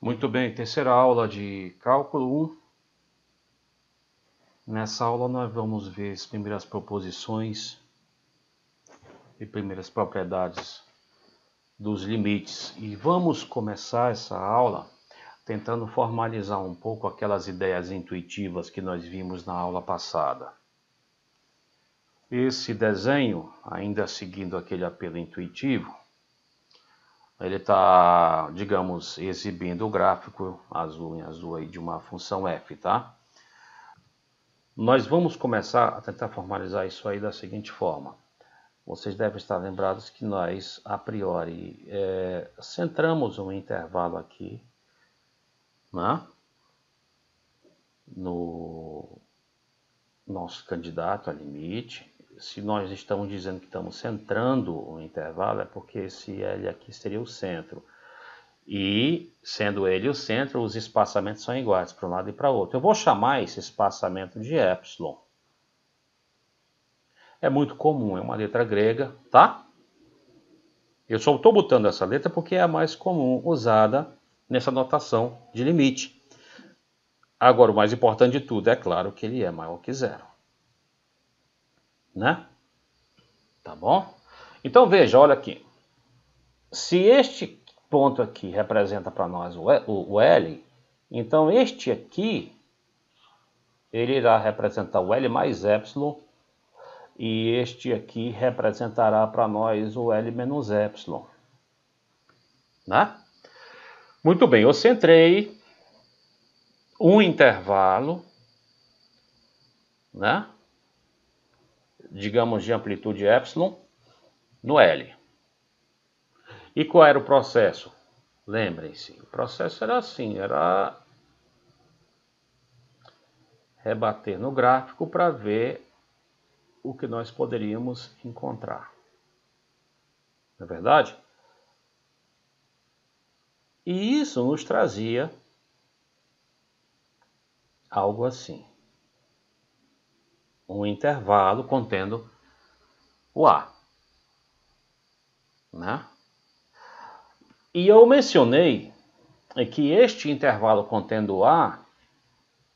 Muito bem, terceira aula de cálculo 1. Nessa aula nós vamos ver as primeiras proposições e primeiras propriedades dos limites. E vamos começar essa aula tentando formalizar um pouco aquelas ideias intuitivas que nós vimos na aula passada. Esse desenho, ainda seguindo aquele apelo intuitivo, ele está, digamos, exibindo o gráfico azul em azul aí de uma função f, tá? Nós vamos começar a tentar formalizar isso aí da seguinte forma. Vocês devem estar lembrados que nós, a priori, centramos um intervalo aqui, né, no nosso candidato a limite. Se nós estamos dizendo que estamos centrando o intervalo, é porque esse L aqui seria o centro. E, sendo ele o centro, os espaçamentos são iguais para um lado e para o outro. Eu vou chamar esse espaçamento de epsilon. É muito comum, é uma letra grega, tá? Eu só estou botando essa letra porque é a mais comum usada nessa notação de limite. Agora, o mais importante de tudo, é claro que ele é maior que zero. Né? Tá bom? Então veja, olha aqui. Se este ponto aqui representa para nós o L, então este aqui, ele irá representar o L mais epsilon, e este aqui representará para nós o L menos epsilon. Né? Muito bem, eu centrei um intervalo, né, digamos de amplitude epsilon, no L. E qual era o processo? Lembrem-se, o processo era assim, era rebater no gráfico para ver o que nós poderíamos encontrar. Não é verdade? E isso nos trazia algo assim. Um intervalo contendo o A. Né? E eu mencionei que este intervalo contendo o A,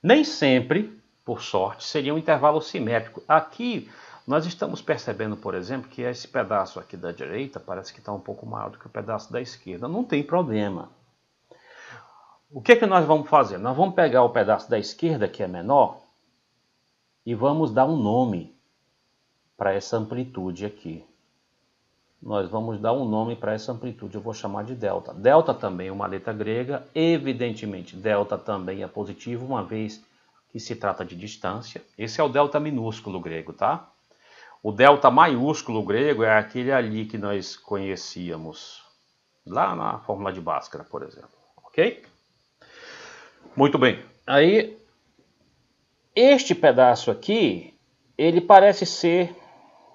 nem sempre, por sorte, seria um intervalo simétrico. Aqui nós estamos percebendo, por exemplo, que esse pedaço aqui da direita parece que está um pouco maior do que o pedaço da esquerda. Não tem problema. O que é que nós vamos fazer? Nós vamos pegar o pedaço da esquerda, que é menor, e vamos dar um nome para essa amplitude aqui. Nós vamos dar um nome para essa amplitude, eu vou chamar de delta. Delta também é uma letra grega, evidentemente delta também é positivo, uma vez que se trata de distância. Esse é o delta minúsculo grego, tá? O delta maiúsculo grego é aquele ali que nós conhecíamos lá na fórmula de Bhaskara, por exemplo, ok? Muito bem, aí este pedaço aqui, ele parece ser,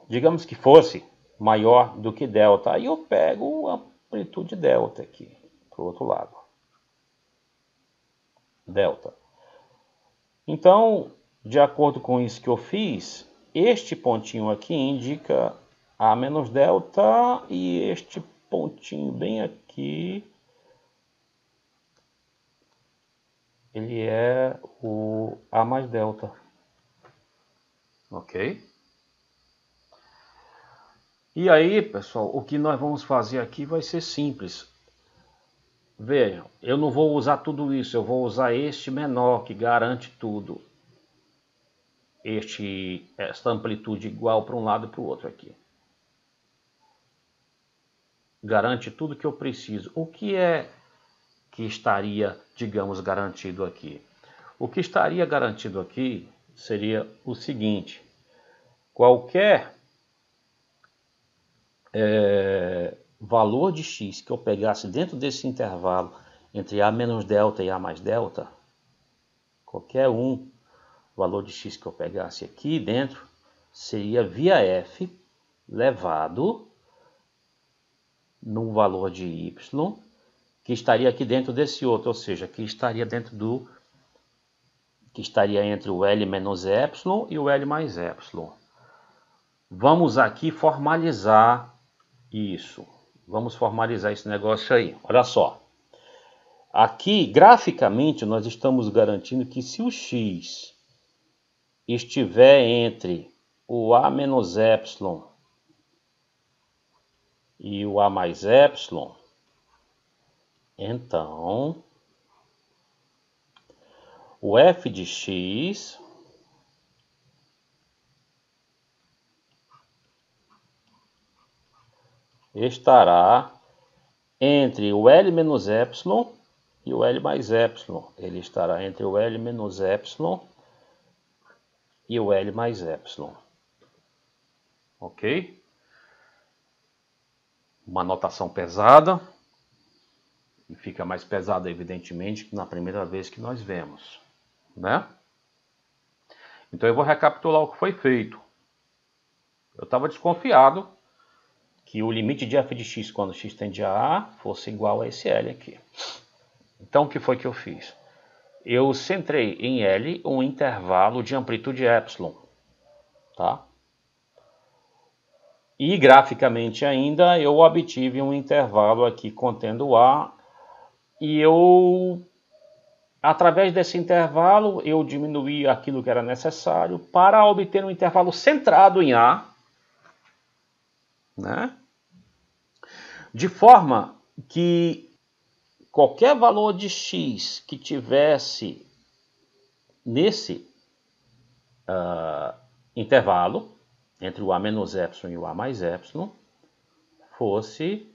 digamos que fosse maior do que delta. Aí eu pego a amplitude delta aqui, para o outro lado. Delta. Então, de acordo com isso que eu fiz, este pontinho aqui indica A menos delta e este pontinho bem aqui, ele é o A mais delta. Ok? E aí, pessoal, o que nós vamos fazer aqui vai ser simples. Vejam, eu não vou usar tudo isso, eu vou usar este menor que garante tudo. Esta amplitude igual para um lado e para o outro aqui. Garante tudo que eu preciso. O que é que estaria, digamos, garantido aqui? O que estaria garantido aqui seria o seguinte: qualquer valor de x que eu pegasse dentro desse intervalo entre A menos delta e A mais delta, qualquer valor de x que eu pegasse aqui dentro, seria via f levado num valor de y, que estaria aqui dentro desse outro, ou seja, que estaria dentro que estaria entre o L menos epsilon e o L mais epsilon. Vamos aqui formalizar isso. Vamos formalizar esse negócio aí. Olha só. Aqui, graficamente, nós estamos garantindo que se o x estiver entre o a menos epsilon e o a mais epsilon, então o f de x estará entre o L menos epsilon e o L mais epsilon. Ele estará entre o L menos epsilon e o L mais epsilon. Ok? Uma notação pesada. E fica mais pesada, evidentemente, que na primeira vez que nós vemos, né? Então eu vou recapitular o que foi feito. Eu estava desconfiado que o limite de f de x quando x tende a A fosse igual a esse L aqui. Então o que foi que eu fiz? Eu centrei em L um intervalo de amplitude epsilon, tá? E graficamente ainda eu obtive um intervalo aqui contendo A e através desse intervalo eu diminuí aquilo que era necessário para obter um intervalo centrado em A, né? De forma que qualquer valor de x que tivesse nesse intervalo, entre o a menos epsilon e o a mais epsilon, fosse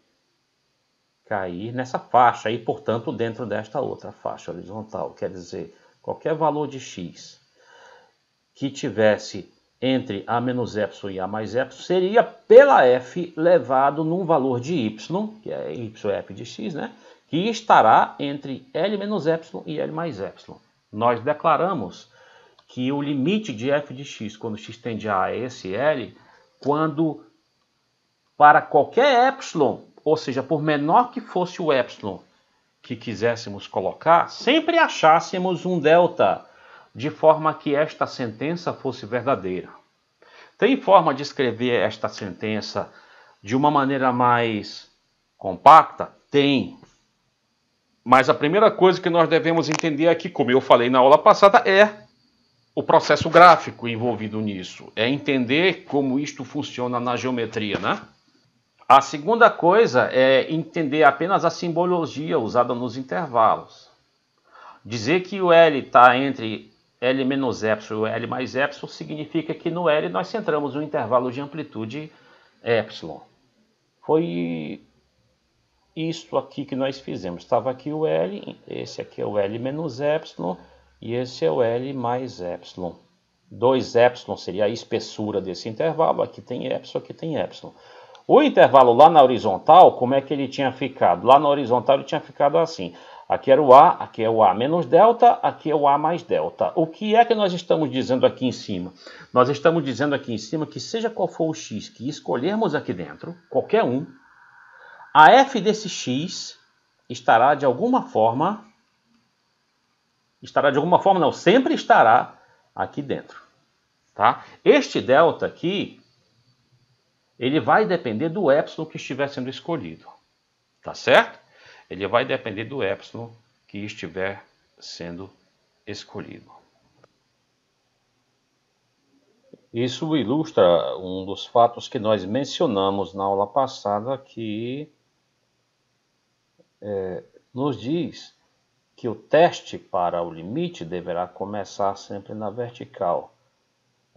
cair nessa faixa e, portanto, dentro desta outra faixa horizontal. Quer dizer, qualquer valor de x que tivesse entre a menos epsilon e a mais epsilon seria pela f levado num valor de y, que é yf de x, né? Que estará entre L menos epsilon e L mais epsilon. Nós declaramos que o limite de f de x, quando x tende a é esse L, quando para qualquer epsilon, ou seja, por menor que fosse o epsilon que quiséssemos colocar, sempre achássemos um delta, de forma que esta sentença fosse verdadeira. Tem forma de escrever esta sentença de uma maneira mais compacta? Tem. Mas a primeira coisa que nós devemos entender aqui, como eu falei na aula passada, é o processo gráfico envolvido nisso. É entender como isto funciona na geometria, né? A segunda coisa é entender apenas a simbologia usada nos intervalos. Dizer que o L está entre L menos epsilon e L mais epsilon significa que no L nós centramos um intervalo de amplitude epsilon. Foi isso aqui que nós fizemos. Estava aqui o L, esse aqui é o L menos epsilon e esse é o L mais epsilon. 2 epsilon seria a espessura desse intervalo, aqui tem epsilon, aqui tem epsilon. O intervalo lá na horizontal, como é que ele tinha ficado? Lá na horizontal ele tinha ficado assim. Aqui era o A, aqui é o A menos delta, aqui é o A mais delta. O que é que nós estamos dizendo aqui em cima? Nós estamos dizendo aqui em cima que seja qual for o x que escolhermos aqui dentro, qualquer um, a f desse x estará de alguma forma, não, sempre estará aqui dentro. Tá? Este delta aqui, ele vai depender do epsilon que estiver sendo escolhido. Tá certo? Ele vai depender do epsilon que estiver sendo escolhido. Isso ilustra um dos fatos que nós mencionamos na aula passada, que nos diz que o teste para o limite deverá começar sempre na vertical.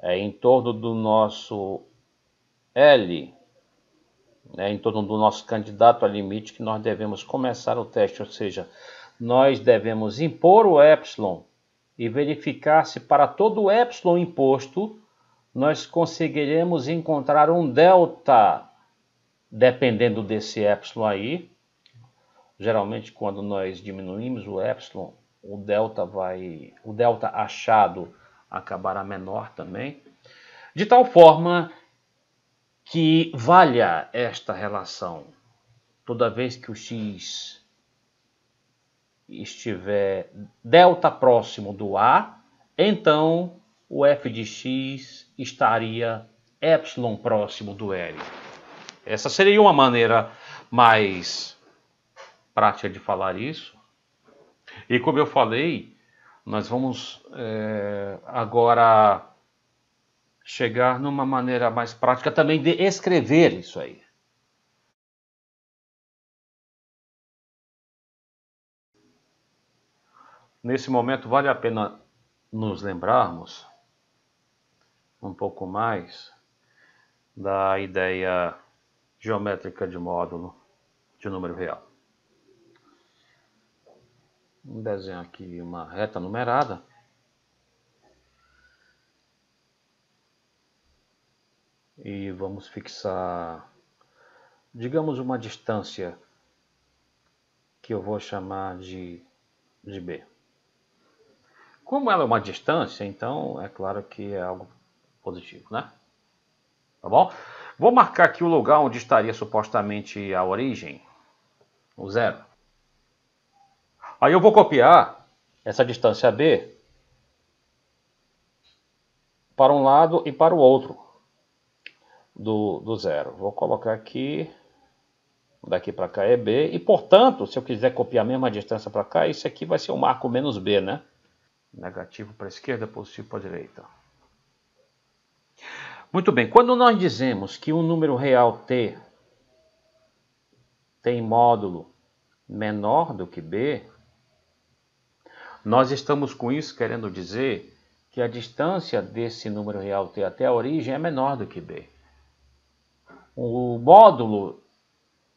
É em torno do nosso L, em torno do nosso candidato a limite que nós devemos começar o teste, ou seja, nós devemos impor o epsilon e verificar se para todo o epsilon imposto nós conseguiremos encontrar um delta dependendo desse epsilon aí. Geralmente quando nós diminuímos o epsilon, o delta achado acabará menor também, de tal forma que valha esta relação. Toda vez que o x estiver delta próximo do A, então o f de x estaria epsilon próximo do L. Essa seria uma maneira mais prática de falar isso. E como eu falei, nós vamos agora chegar numa maneira mais prática também de escrever isso aí. Nesse momento vale a pena nos lembrarmos um pouco mais da ideia geométrica de módulo de número real. Vamos desenhar aqui uma reta numerada. E vamos fixar, digamos, uma distância que eu vou chamar de B. Como ela é uma distância, então é claro que é algo positivo, né? Tá bom? Vou marcar aqui o lugar onde estaria supostamente a origem, o 0. Aí eu vou copiar essa distância B para um lado e para o outro do 0. Vou colocar aqui, daqui para cá é B, e portanto, se eu quiser copiar a mesma distância para cá, isso aqui vai ser o marco menos B, né? Negativo para a esquerda, positivo para a direita. Muito bem, quando nós dizemos que um número real t tem módulo menor do que b, nós estamos com isso querendo dizer que a distância desse número real t até a origem é menor do que b. O módulo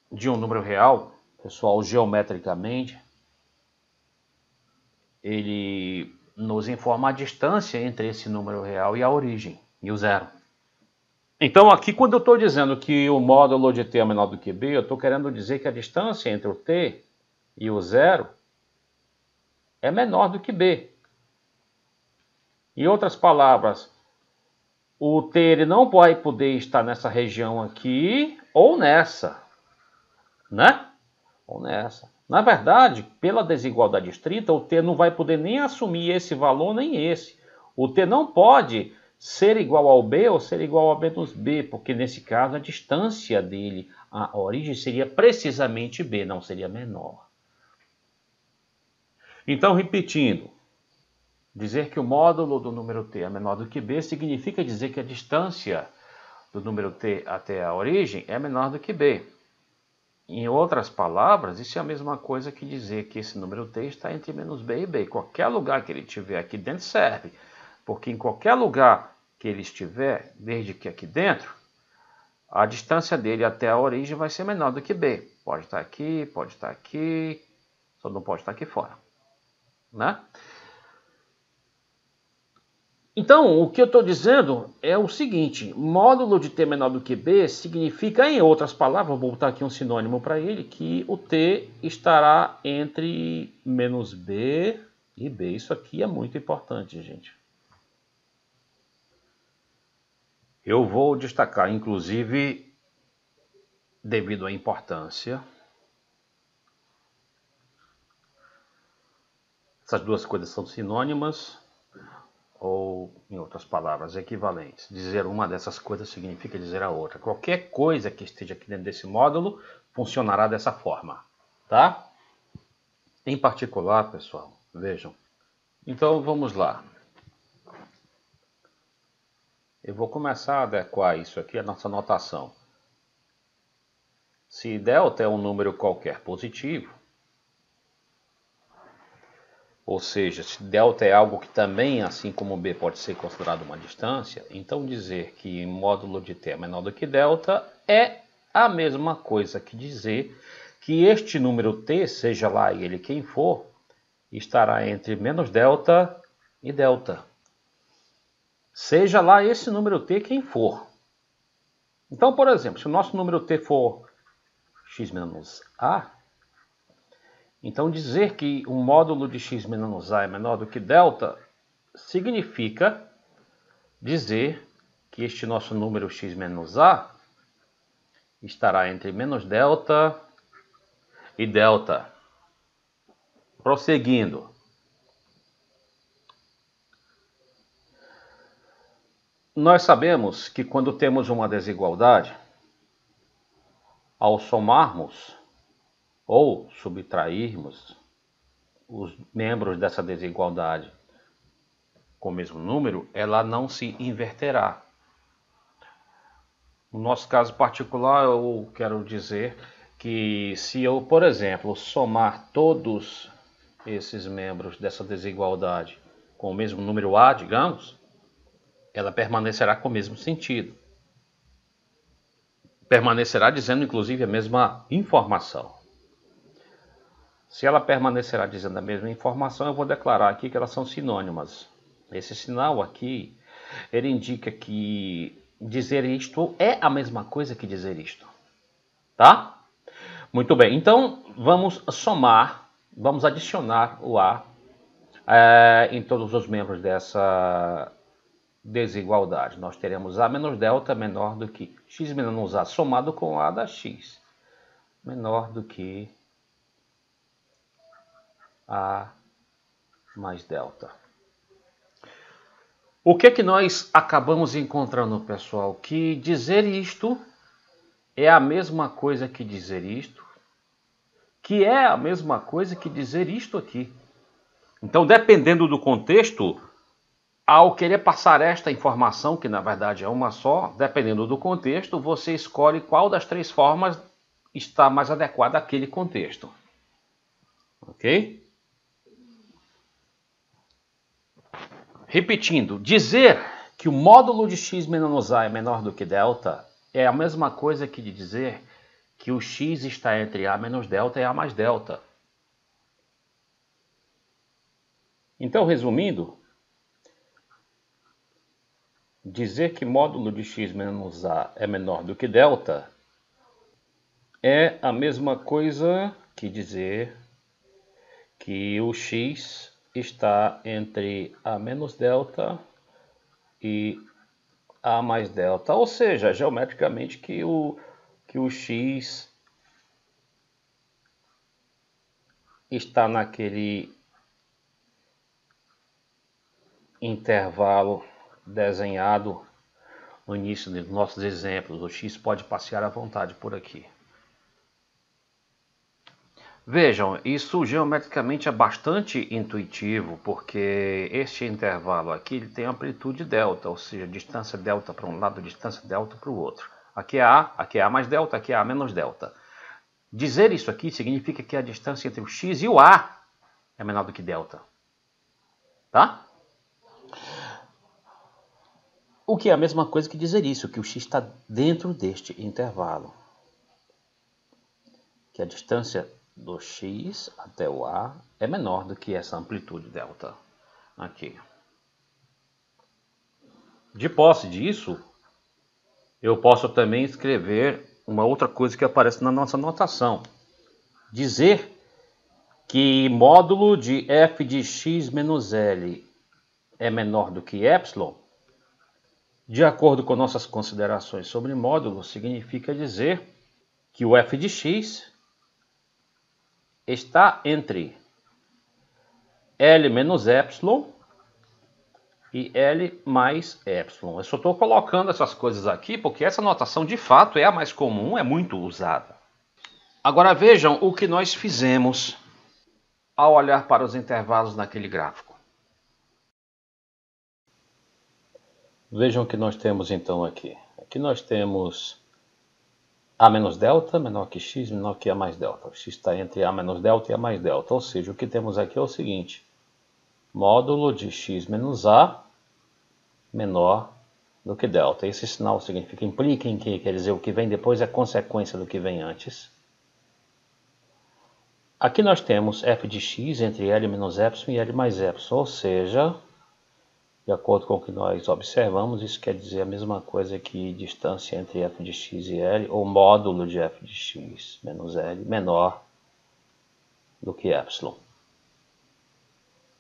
de um número real, pessoal, geometricamente, ele nos informa a distância entre esse número real e a origem, e o 0. Então aqui quando eu estou dizendo que o módulo de t é menor do que b, eu estou querendo dizer que a distância entre o t e o 0 é menor do que b. Em outras palavras, o t ele não vai poder estar nessa região aqui ou nessa, né? Ou nessa. Na verdade, pela desigualdade estrita, o t não vai poder nem assumir esse valor nem esse. O t não pode ser igual ao b ou ser igual a menos b, porque nesse caso a distância dele à origem seria precisamente b, não seria menor. Então, repetindo, dizer que o módulo do número t é menor do que b significa dizer que a distância do número t até a origem é menor do que b. Em outras palavras, isso é a mesma coisa que dizer que esse número t está entre menos b e b. Qualquer lugar que ele estiver aqui dentro serve, porque em qualquer lugar que ele estiver, desde que aqui dentro, a distância dele até a origem vai ser menor do que b. Pode estar aqui, só não pode estar aqui fora, né? Então, o que eu estou dizendo é o seguinte, módulo de t menor do que b significa, em outras palavras, vou botar aqui um sinônimo para ele, que o t estará entre menos b e b. Isso aqui é muito importante, gente. Eu vou destacar, inclusive, devido à importância, essas duas coisas são sinônimas, ou, em outras palavras, equivalentes. Dizer uma dessas coisas significa dizer a outra. Qualquer coisa que esteja aqui dentro desse módulo funcionará dessa forma, tá? Em particular, pessoal, vejam. Então, vamos lá. Eu vou começar a adequar isso aqui à nossa notação. Se delta é um número qualquer positivo, ou seja, se delta é algo que também, assim como b, pode ser considerado uma distância, então dizer que módulo de t é menor do que delta é a mesma coisa que dizer que este número t, seja lá ele quem for, estará entre menos delta e delta. Seja lá esse número t quem for. Então, por exemplo, se o nosso número t for x menos a, então dizer que o módulo de x menos a é menor do que delta significa dizer que este nosso número x menos a estará entre menos delta e delta. Prosseguindo. Nós sabemos que quando temos uma desigualdade, ao somarmos ou subtrairmos os membros dessa desigualdade com o mesmo número, ela não se inverterá. No nosso caso particular, eu quero dizer que se eu, por exemplo, somar todos esses membros dessa desigualdade com o mesmo número A, digamos, ela permanecerá com o mesmo sentido. Permanecerá dizendo, inclusive, a mesma informação. Se ela permanecerá dizendo a mesma informação, eu vou declarar aqui que elas são sinônimas. Esse sinal aqui, ele indica que dizer isto é a mesma coisa que dizer isto. Tá? Muito bem, então vamos somar, vamos adicionar o A em todos os membros dessa desigualdade. Nós teremos A menos delta menor do que x menos A somado com A da x, menor do que A mais delta. O que é que nós acabamos encontrando, pessoal? Que dizer isto é a mesma coisa que dizer isto, que é a mesma coisa que dizer isto aqui. Então, dependendo do contexto, ao querer passar esta informação, que na verdade é uma só, dependendo do contexto, você escolhe qual das três formas está mais adequada àquele contexto. Ok? Repetindo, dizer que o módulo de x menos a é menor do que delta é a mesma coisa que de dizer que o x está entre a menos delta e a mais delta. Então, resumindo, dizer que módulo de x menos a é menor do que delta é a mesma coisa que dizer que o x está entre a menos delta e a mais delta, ou seja, geometricamente que o x está naquele intervalo desenhado no início dos nossos exemplos. O x pode passear à vontade por aqui. Vejam, isso geometricamente é bastante intuitivo, porque este intervalo aqui ele tem amplitude delta, ou seja, distância delta para um lado, distância delta para o outro. Aqui é A mais delta, aqui é A menos delta. Dizer isso aqui significa que a distância entre o x e o A é menor do que delta. Tá? O que é a mesma coisa que dizer isso, que o x está dentro deste intervalo. Que a distância do x até o A é menor do que essa amplitude delta aqui. De posse disso, eu posso também escrever uma outra coisa que aparece na nossa notação. Dizer que módulo de f de x menos L é menor do que epsilon, de acordo com nossas considerações sobre módulo, significa dizer que o f de x está entre L menos epsilon e L mais epsilon. Eu só estou colocando essas coisas aqui porque essa notação de fato é a mais comum, é muito usada. Agora vejam o que nós fizemos ao olhar para os intervalos naquele gráfico. Vejam o que nós temos então aqui. Aqui nós temos A menos delta menor que x menor que A mais delta. O x está entre A menos delta e A mais delta. Ou seja, o que temos aqui é o seguinte. Módulo de x menos A menor do que delta. Esse sinal significa, implica em que, quer dizer, o que vem depois é consequência do que vem antes. Aqui nós temos f de x entre L menos epsilon e L mais epsilon. Ou seja, de acordo com o que nós observamos, isso quer dizer a mesma coisa que distância entre f de x e L, ou módulo de f de x menos L, menor do que epsilon.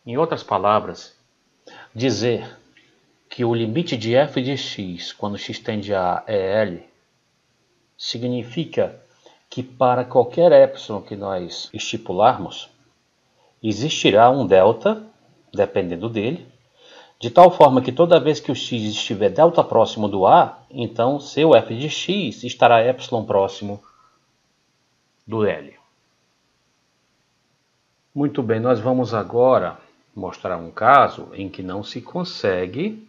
Em outras palavras, dizer que o limite de f de x, quando x tende a é L, significa que para qualquer epsilon que nós estipularmos, existirá um delta, dependendo dele, de tal forma que toda vez que o x estiver delta próximo do A, então seu f de x estará epsilon próximo do L. Muito bem, nós vamos agora mostrar um caso em que não se consegue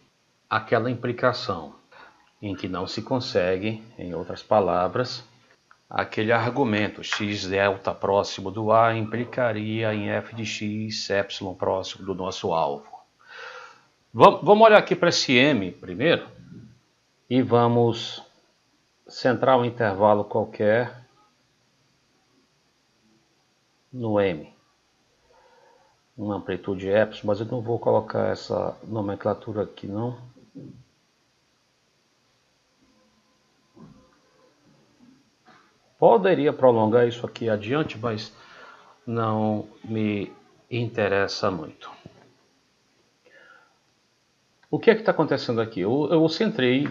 aquela implicação, em que não se consegue, em outras palavras, aquele argumento x delta próximo do A implicaria em f de x epsilon próximo do nosso alvo. Vamos olhar aqui para esse M primeiro e vamos centrar um intervalo qualquer no M. Uma amplitude epsilon, mas eu não vou colocar essa nomenclatura aqui não. Poderia prolongar isso aqui adiante, mas não me interessa muito. O que é que está acontecendo aqui? Eu centrei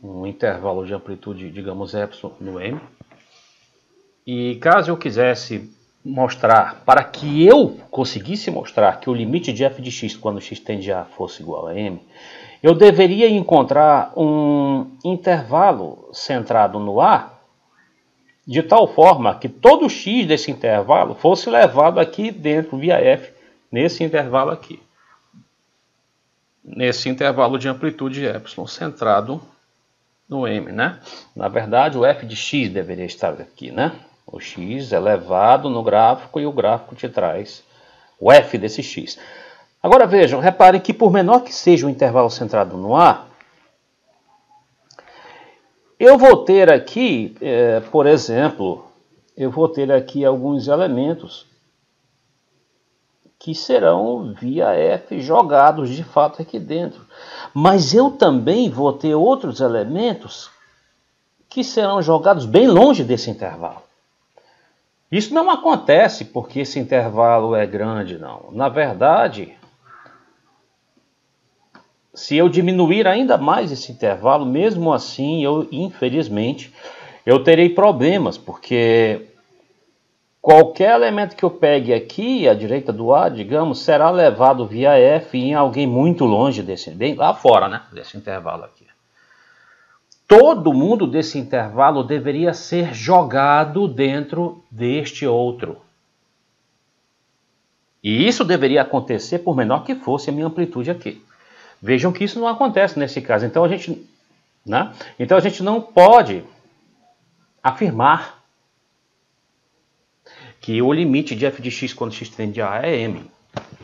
um intervalo de amplitude, digamos, epsilon no M. E caso eu quisesse mostrar, para que eu conseguisse mostrar que o limite de f de x quando x tende a fosse igual a m, eu deveria encontrar um intervalo centrado no A, de tal forma que todo x desse intervalo fosse levado aqui dentro via f, nesse intervalo aqui. Nesse intervalo de amplitude epsilon centrado no m, né? Na verdade, o f de x deveria estar aqui, né? O x é levado no gráfico e o gráfico te traz o f desse x. Agora vejam, reparem que por menor que seja o intervalo centrado no A, eu vou ter aqui, por exemplo, eu vou ter aqui alguns elementos que serão via f jogados de fato aqui dentro. Mas eu também vou ter outros elementos que serão jogados bem longe desse intervalo. Isso não acontece porque esse intervalo é grande, não. Na verdade, se eu diminuir ainda mais esse intervalo, mesmo assim, infelizmente, eu terei problemas, porque qualquer elemento que eu pegue aqui, à direita do A, digamos, será levado via F em alguém muito longe desse, bem lá fora, né, desse intervalo aqui. Todo mundo desse intervalo deveria ser jogado dentro deste outro. E isso deveria acontecer por menor que fosse a minha amplitude aqui. Vejam que isso não acontece nesse caso. Então a gente não pode afirmar que o limite de f de x quando x tende a A é m.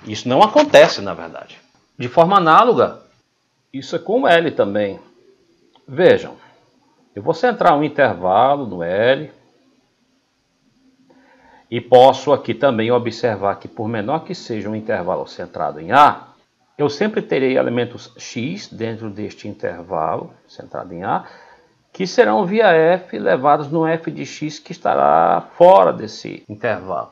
Isso não acontece, na verdade. De forma análoga, isso é com o L também. Vejam, eu vou centrar um intervalo no L e posso aqui também observar que por menor que seja um intervalo centrado em A, eu sempre terei elementos x dentro deste intervalo centrado em A, que serão via f levados no f de x que estará fora desse intervalo.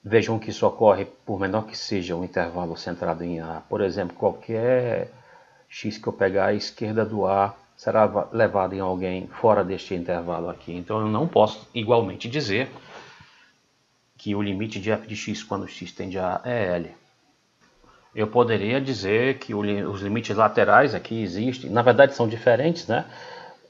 Vejam que isso ocorre por menor que seja um intervalo centrado em A. Por exemplo, qualquer x que eu pegar à esquerda do A será levado em alguém fora deste intervalo aqui. Então eu não posso igualmente dizer que o limite de f de x quando x tende a A é L. Eu poderia dizer que os limites laterais aqui existem, na verdade são diferentes, né?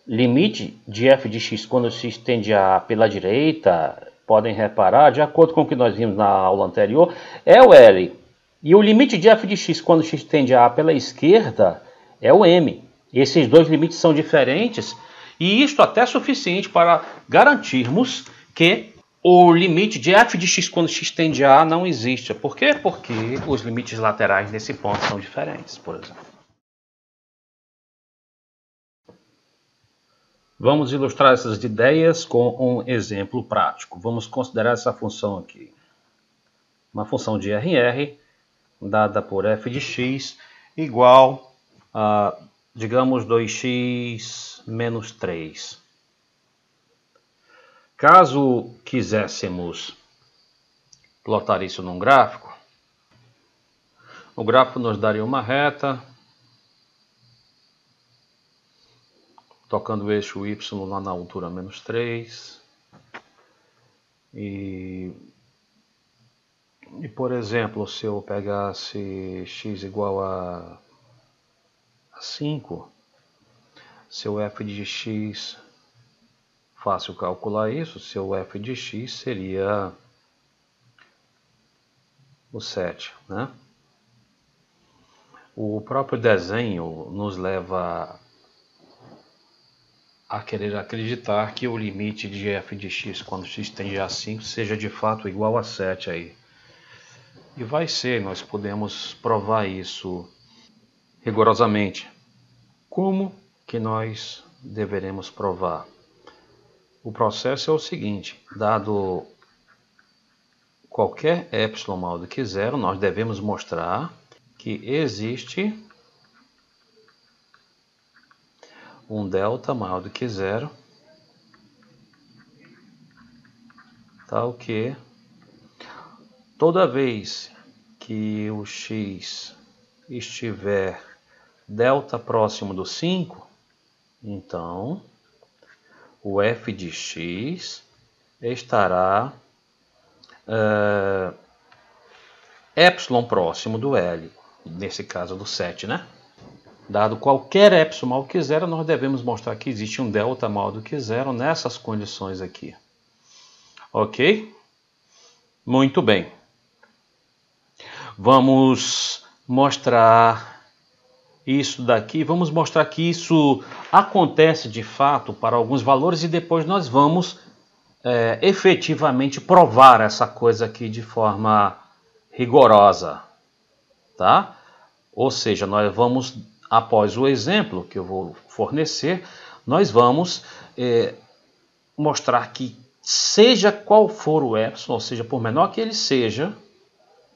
Limite de f de x quando x tende a A pela direita, podem reparar, de acordo com o que nós vimos na aula anterior, é o L. E o limite de f de x quando x tende a A pela esquerda é o M. Esses dois limites são diferentes e isto até é suficiente para garantirmos que o limite de f de x quando x tende a A não existe. Por quê? Porque os limites laterais nesse ponto são diferentes, por exemplo. Vamos ilustrar essas ideias com um exemplo prático. Vamos considerar essa função aqui. Uma função de RR, dada por f de x, igual a, digamos, 2x menos 3. Caso quiséssemos plotar isso num gráfico, o gráfico nos daria uma reta, tocando o eixo y lá na altura menos 3. E, por exemplo, se eu pegasse x igual a 5, seu f de x, fácil calcular isso, seu f de x seria o 7, né? O próprio desenho nos leva a querer acreditar que o limite de f de x quando x tende a 5 seja de fato igual a 7 aí. E vai ser, nós podemos provar isso rigorosamente. Como que nós deveremos provar? O processo é o seguinte: dado qualquer epsilon maior do que zero, nós devemos mostrar que existe um delta maior do que zero, tal que toda vez que o x estiver delta próximo do 5, então o f de x estará epsilon próximo do L, nesse caso do 7, né? Dado qualquer epsilon maior que zero, nós devemos mostrar que existe um delta maior do que zero nessas condições aqui. Ok? Muito bem. Vamos mostrar isso daqui. Vamos mostrar que isso acontece de fato para alguns valores e depois nós vamos efetivamente provar essa coisa aqui de forma rigorosa, tá? Ou seja, nós vamos, após o exemplo que eu vou fornecer, nós vamos mostrar que seja qual for o epsilon, ou seja, por menor que ele seja,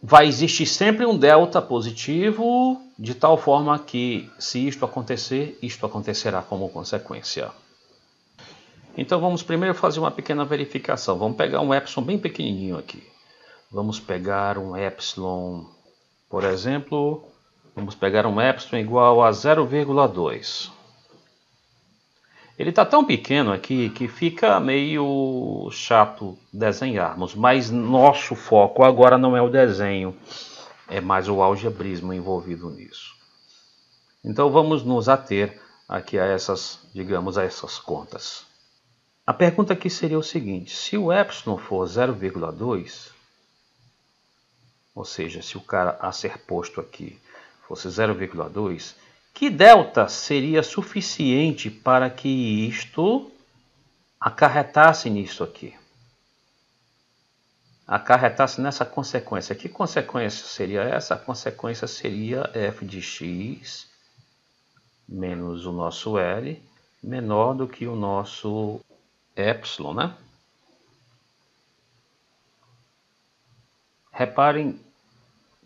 vai existir sempre um delta positivo, de tal forma que, se isto acontecer, isto acontecerá como consequência. Então vamos primeiro fazer uma pequena verificação. Vamos pegar um epsilon bem pequenininho aqui. Vamos pegar um epsilon, por exemplo, vamos pegar um epsilon igual a 0,2. Ele está tão pequeno aqui que fica meio chato desenharmos, mas nosso foco agora não é o desenho, é mais o algebrismo envolvido nisso. Então vamos nos ater aqui a essas, digamos, a essas contas. A pergunta aqui seria o seguinte: se o epsilon for 0,2, ou seja, se o cara a ser posto aqui fosse 0,2, que delta seria suficiente para que isto acarretasse nisso aqui? Acarretasse nessa consequência. Que consequência seria essa? A consequência seria f de x menos o nosso L menor do que o nosso epsilon, né? Reparem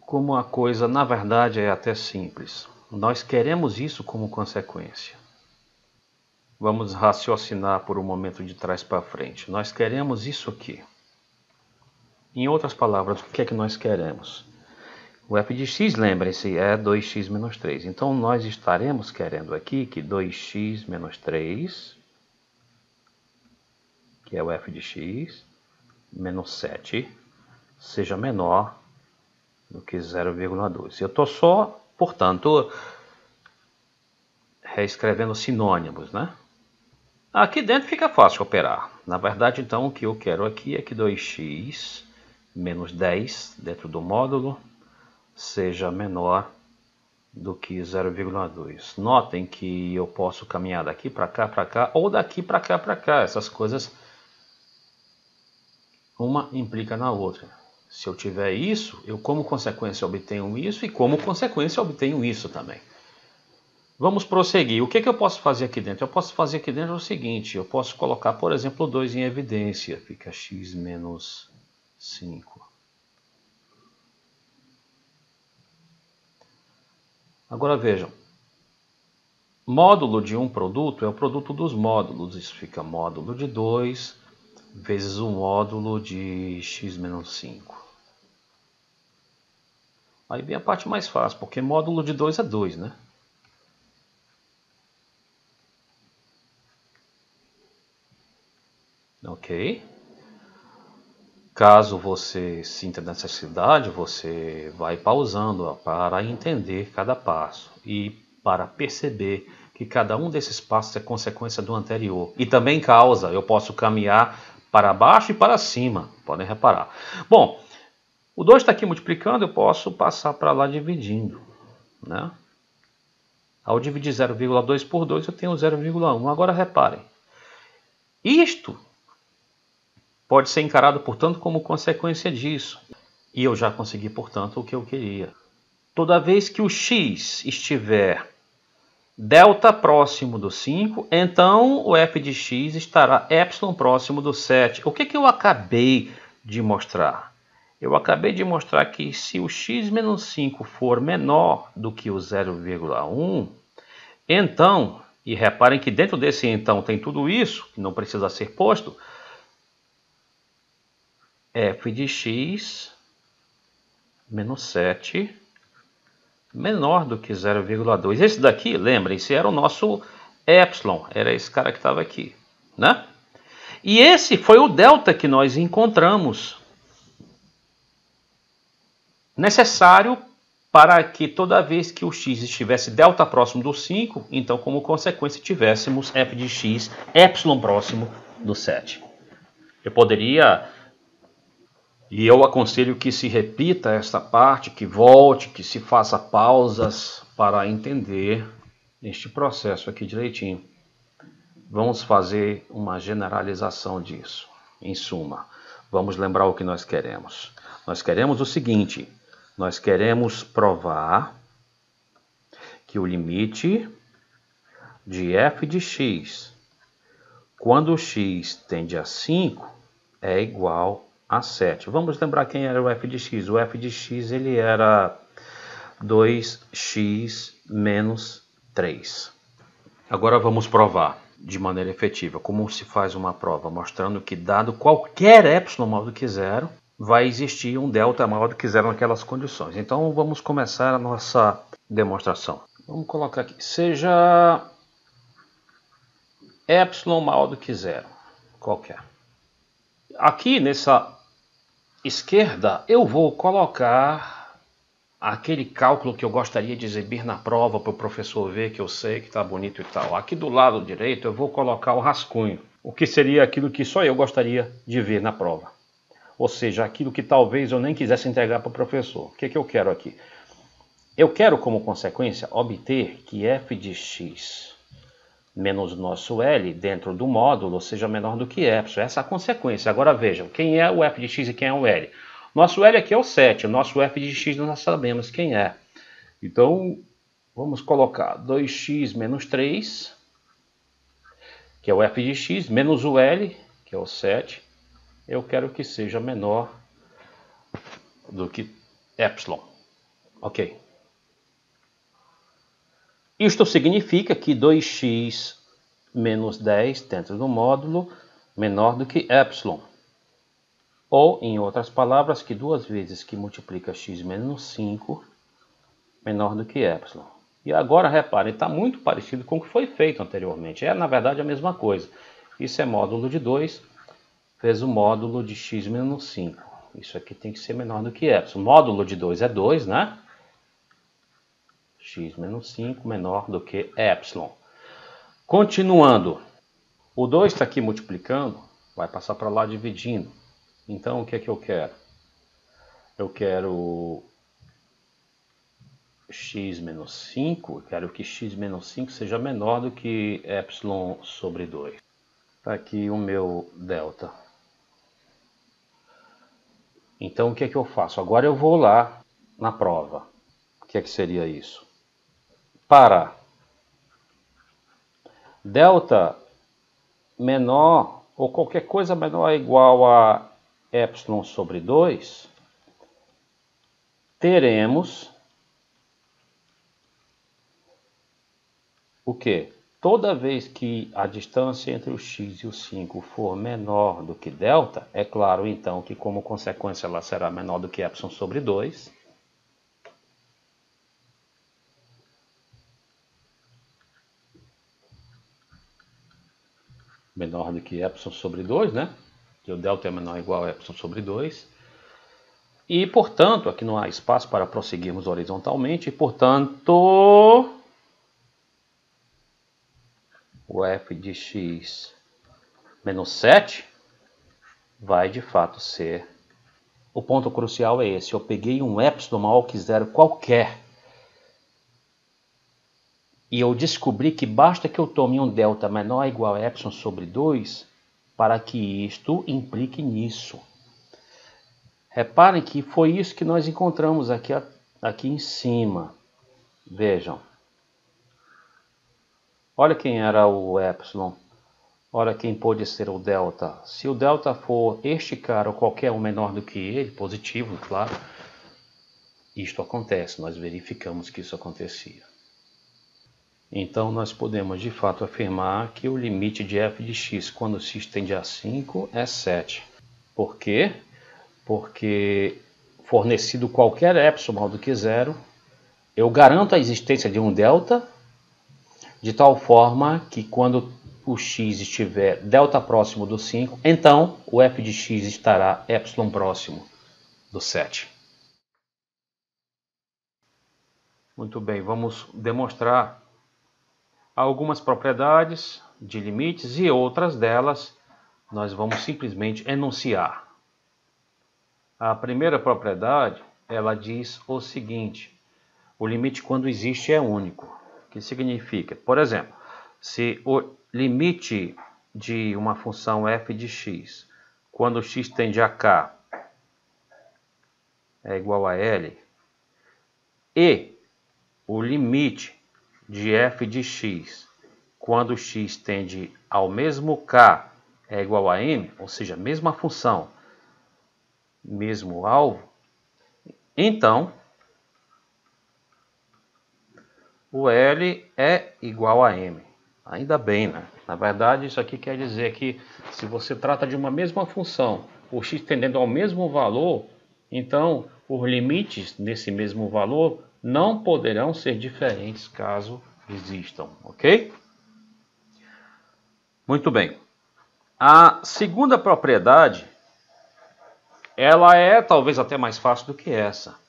como a coisa, na verdade, é até simples. Nós queremos isso como consequência. Vamos raciocinar por um momento de trás para frente. Nós queremos isso aqui. Em outras palavras, o que é que nós queremos? O f de x, lembrem-se, é 2x menos 3. Então, nós estaremos querendo aqui que 2x menos 3, que é o f de x, menos 7, seja menor do que 0,2. Eu estou só, portanto, reescrevendo sinônimos, né? Aqui dentro fica fácil operar. Na verdade, então, o que eu quero aqui é que 2x menos 10 dentro do módulo seja menor do que 0,2. Notem que eu posso caminhar daqui para cá, ou daqui para cá. Essas coisas, uma implica na outra. Se eu tiver isso, eu como consequência obtenho isso e como consequência obtenho isso também. Vamos prosseguir. O que eu posso fazer aqui dentro? Eu posso fazer aqui dentro o seguinte: eu posso colocar, por exemplo, 2 em evidência. Fica x menos 5. Agora vejam. Módulo de um produto é o produto dos módulos. Isso fica módulo de 2 vezes o módulo de x menos 5. Aí vem a parte mais fácil, porque módulo de 2 é 2, né? Ok? Caso você sinta necessidade, você vai pausando para entender cada passo e para perceber que cada um desses passos é consequência do anterior. E também causa, eu posso caminhar para baixo e para cima, podem reparar. Bom, O 2 está aqui multiplicando, eu posso passar para lá dividindo, né? Ao dividir 0,2 por 2, eu tenho 0,1. Agora reparem, isto pode ser encarado, portanto, como consequência disso. E eu já consegui, portanto, o que eu queria. Toda vez que o x estiver delta próximo do 5, então o f de x estará epsilon próximo do 7. O que eu acabei de mostrar? Eu acabei de mostrar que se o x menos 5 for menor do que o 0,1, então, e reparem que dentro desse então tem tudo isso, que não precisa ser posto, f de x menos 7 menor do que 0,2. Esse daqui, lembrem-se, era o nosso epsilon, era esse cara que estava aqui, né? E esse foi o delta que nós encontramos, necessário para que toda vez que o x estivesse delta próximo do 5, então como consequência tivéssemos f de x epsilon próximo do 7. Eu poderia, e eu aconselho que se repita esta parte, que volte, que se faça pausas para entender este processo aqui direitinho. Vamos fazer uma generalização disso. Em suma, vamos lembrar o que nós queremos. Nós queremos o seguinte: nós queremos provar que o limite de f de x, quando x tende a 5, é igual a 7. Vamos lembrar quem era o f de x. O f de x ele era 2x menos 3. Agora vamos provar de maneira efetiva como se faz uma prova, mostrando que dado qualquer epsilon maior do que zero, vai existir um delta maior do que zero naquelas condições. Então vamos começar a nossa demonstração. Vamos colocar aqui, seja epsilon maior do que zero, qualquer. Aqui nessa esquerda eu vou colocar aquele cálculo que eu gostaria de exibir na prova para o professor ver que eu sei que está bonito e tal. Aqui do lado direito eu vou colocar o rascunho, o que seria aquilo que só eu gostaria de ver na prova. Ou seja, aquilo que talvez eu nem quisesse entregar para o professor. O que eu quero aqui? Eu quero como consequência obter que f de x menos nosso L dentro do módulo seja menor do que epsilon. Essa é a consequência. Agora vejam, quem é o f de x e quem é o L? Nosso L aqui é o 7, o nosso f de x nós sabemos quem é. Então, vamos colocar 2x menos 3, que é o f de x, menos o L, que é o 7. Eu quero que seja menor do que epsilon. Ok. Isto significa que 2x menos 10 dentro do módulo menor do que epsilon. Ou, em outras palavras, que 2 vezes que multiplica x menos 5 menor do que epsilon. E agora, reparem, está muito parecido com o que foi feito anteriormente. É, na verdade, a mesma coisa. Isso é módulo de 2 vezes o módulo de x menos 5. Isso aqui tem que ser menor do que epsilon. Módulo de 2 é 2, né? X menos 5 menor do que epsilon. Continuando, o 2 está aqui multiplicando, vai passar para lá dividindo. Então, o que é que eu quero? Eu quero x menos 5, eu quero que x menos 5 seja menor do que epsilon sobre 2. Está aqui o meu delta. Então, o que é que eu faço? Agora eu vou lá na prova. O que é que seria isso? Para delta menor, ou qualquer coisa menor ou igual a epsilon sobre 2, teremos o quê? Toda vez que a distância entre o x e o 5 for menor do que delta, é claro então que como consequência ela será menor do que epsilon sobre 2. Menor do que epsilon sobre 2, né? Que o delta é menor ou igual a epsilon sobre 2. E, portanto, aqui não há espaço para prosseguirmos horizontalmente, e, portanto, o f de x menos 7 vai, de fato, ser O ponto crucial é esse. Eu peguei um epsilon maior que zero qualquer. E eu descobri que basta que eu tome um delta menor ou igual a epsilon sobre 2 para que isto implique nisso. Reparem que foi isso que nós encontramos aqui em cima. Vejam. Olha quem era o epsilon. Olha quem pode ser o delta. Se o delta for este cara ou qualquer um menor do que ele, positivo, claro, isto acontece. Nós verificamos que isso acontecia. Então nós podemos de fato afirmar que o limite de f de x quando x tende a 5 é 7. Por quê? Porque fornecido qualquer epsilon maior do que zero, eu garanto a existência de um delta, de tal forma que quando o x estiver delta próximo do 5, então o f de x estará epsilon próximo do 7. Muito bem, vamos demonstrar algumas propriedades de limites e outras delas nós vamos simplesmente enunciar. A primeira propriedade, ela diz o seguinte: o limite quando existe é único. O que significa? Por exemplo, se o limite de uma função f de x, quando x tende a k, é igual a L, e o limite de f de x, quando x tende ao mesmo k, é igual a m, ou seja, mesma função, mesmo alvo, então o L é igual a m. Ainda bem, né? Na verdade, isso aqui quer dizer que se você trata de uma mesma função, o x tendendo ao mesmo valor, então os limites desse mesmo valor não poderão ser diferentes caso existam, ok? Muito bem. A segunda propriedade, ela é talvez até mais fácil do que essa.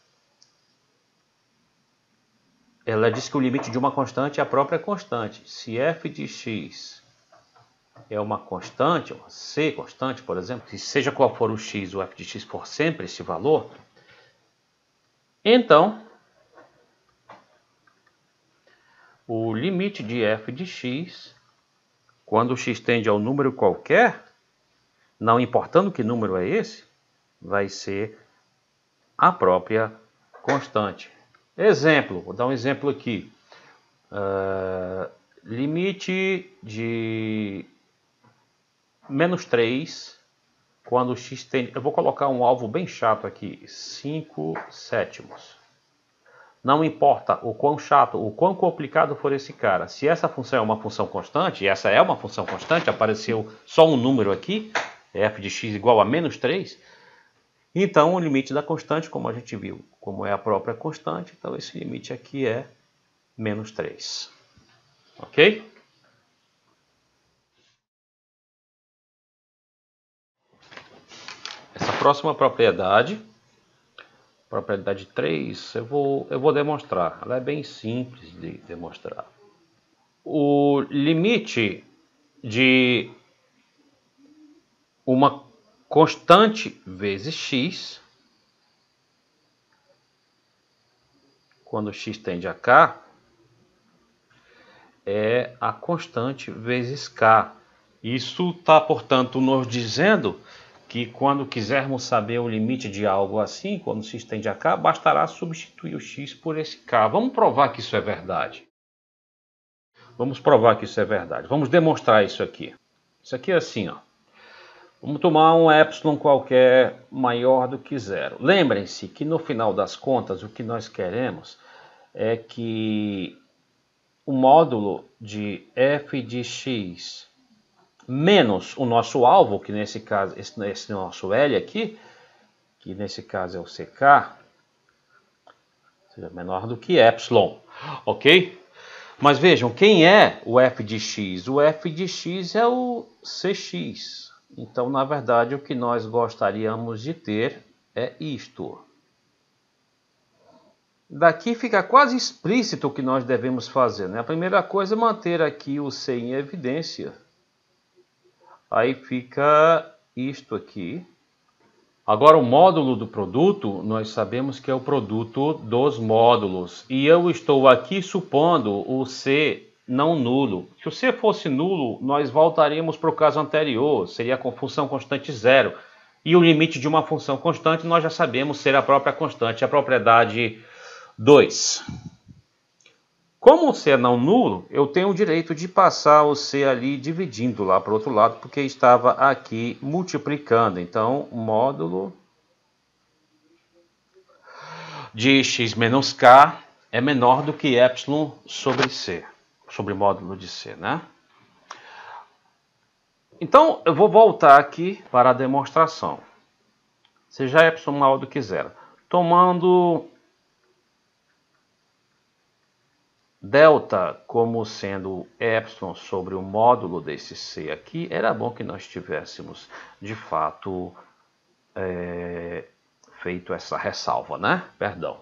Ela diz que o limite de uma constante é a própria constante. Se f de x é uma constante, uma c constante, por exemplo, que seja qual for o x, o f de x for sempre esse valor, então o limite de f de x, quando x tende ao número qualquer, não importando que número é esse, vai ser a própria constante. Exemplo, vou dar um exemplo aqui. Limite de menos 3, quando x tende... Eu vou colocar um alvo bem chato aqui, 5 sétimos. Não importa o quão chato, o quão complicado for esse cara. Se essa função é uma função constante, e essa é uma função constante, apareceu só um número aqui, f de x igual a menos 3, então o limite da constante, como a gente viu, como é a própria constante, então esse limite aqui é menos 3. Ok? Essa próxima propriedade 3, eu vou demonstrar. Ela é bem simples de demonstrar. O limite de uma constante vezes x, quando x tende a k, é a constante vezes k. Isso está, portanto, nos dizendo que quando quisermos saber o limite de algo assim, quando x tende a k, bastará substituir o x por esse k. Vamos provar que isso é verdade. Vamos provar que isso é verdade. Vamos demonstrar isso aqui. Isso aqui é assim, ó. Vamos tomar um epsilon qualquer maior do que zero. Lembrem-se que no final das contas o que nós queremos é que o módulo de f de x menos o nosso alvo, que nesse caso, esse nosso L aqui, que nesse caso é o CK, seja menor do que epsilon, ok? Mas vejam, quem é o f de x? O f de x é o cx. Então, na verdade, o que nós gostaríamos de ter é isto. Daqui fica quase explícito o que nós devemos fazer, né? A primeira coisa é manter aqui o c em evidência. Aí fica isto aqui. Agora, o módulo do produto, nós sabemos que é o produto dos módulos. E eu estou aqui supondo o C não nulo. Se o C fosse nulo, nós voltaríamos para o caso anterior, seria com função constante zero. E o limite de uma função constante nós já sabemos ser a própria constante, a propriedade 2. Como o C é não nulo, eu tenho o direito de passar o C ali dividindo lá para o outro lado, porque estava aqui multiplicando. Então, módulo de x menos k é menor do que epsilon sobre C, sobre módulo de C, né? Então, eu vou voltar aqui para a demonstração. Seja epsilon maior do que zero. Tomando delta como sendo epsilon sobre o módulo desse C aqui, era bom que nós tivéssemos, de fato, feito essa ressalva, né? Perdão.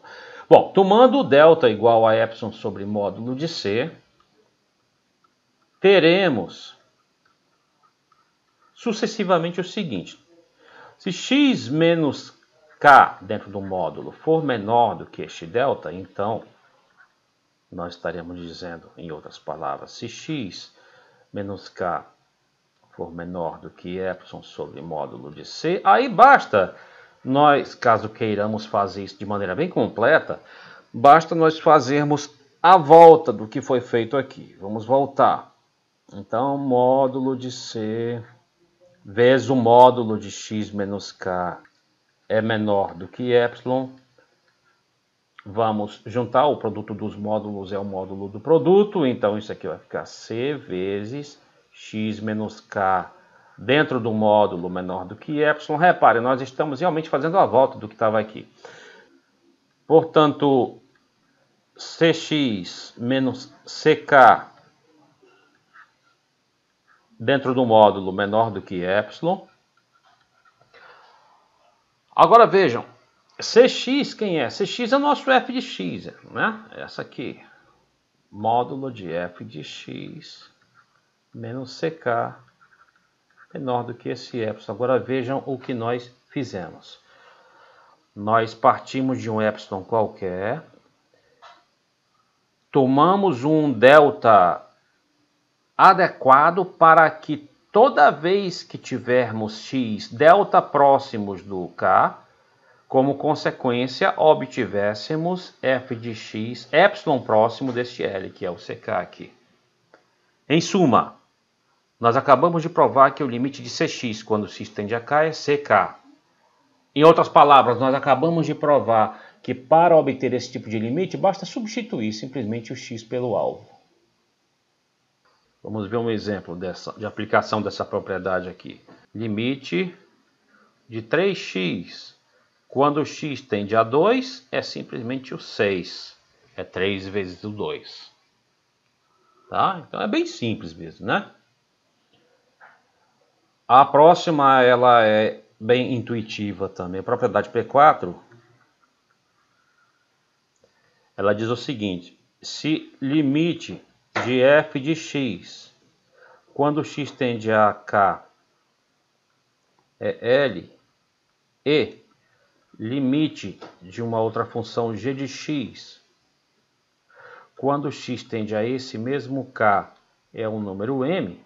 Bom, tomando delta igual a epsilon sobre módulo de C, teremos sucessivamente o seguinte. Se x menos k dentro do módulo for menor do que este delta, então nós estaremos dizendo, em outras palavras, se x menos k for menor do que epsilon sobre módulo de C, aí basta nós, caso queiramos fazer isso de maneira bem completa, basta nós fazermos a volta do que foi feito aqui. Vamos voltar. Então, módulo de C vezes o módulo de x menos k é menor do que epsilon. Vamos juntar, o produto dos módulos é o módulo do produto, então isso aqui vai ficar C vezes x menos k dentro do módulo menor do que epsilon. Repare, nós estamos realmente fazendo a volta do que estava aqui. Portanto, Cx menos Ck dentro do módulo menor do que epsilon. Agora vejam, Cx quem é? Cx é o nosso f de x, né? Essa aqui. Módulo de f de x menos Ck menor do que esse epsilon. Agora vejam o que nós fizemos. Nós partimos de um epsilon qualquer, tomamos um delta adequado para que toda vez que tivermos x delta próximos do k, como consequência obtivéssemos f de x epsilon próximo deste L, que é o Ck aqui. Em suma, nós acabamos de provar que o limite de Cx quando x tende a k é Ck. Em outras palavras, nós acabamos de provar que para obter esse tipo de limite, basta substituir simplesmente o x pelo alvo. Vamos ver um exemplo de aplicação dessa propriedade aqui. Limite de 3x quando x tende a 2 é simplesmente o 6. É 3 vezes o 2. Tá? Então é bem simples mesmo, né? A próxima ela é bem intuitiva também. A propriedade P4, ela diz o seguinte: se limite de f de x quando x tende a k é L e limite de uma outra função g de x quando x tende a esse mesmo k é um número m,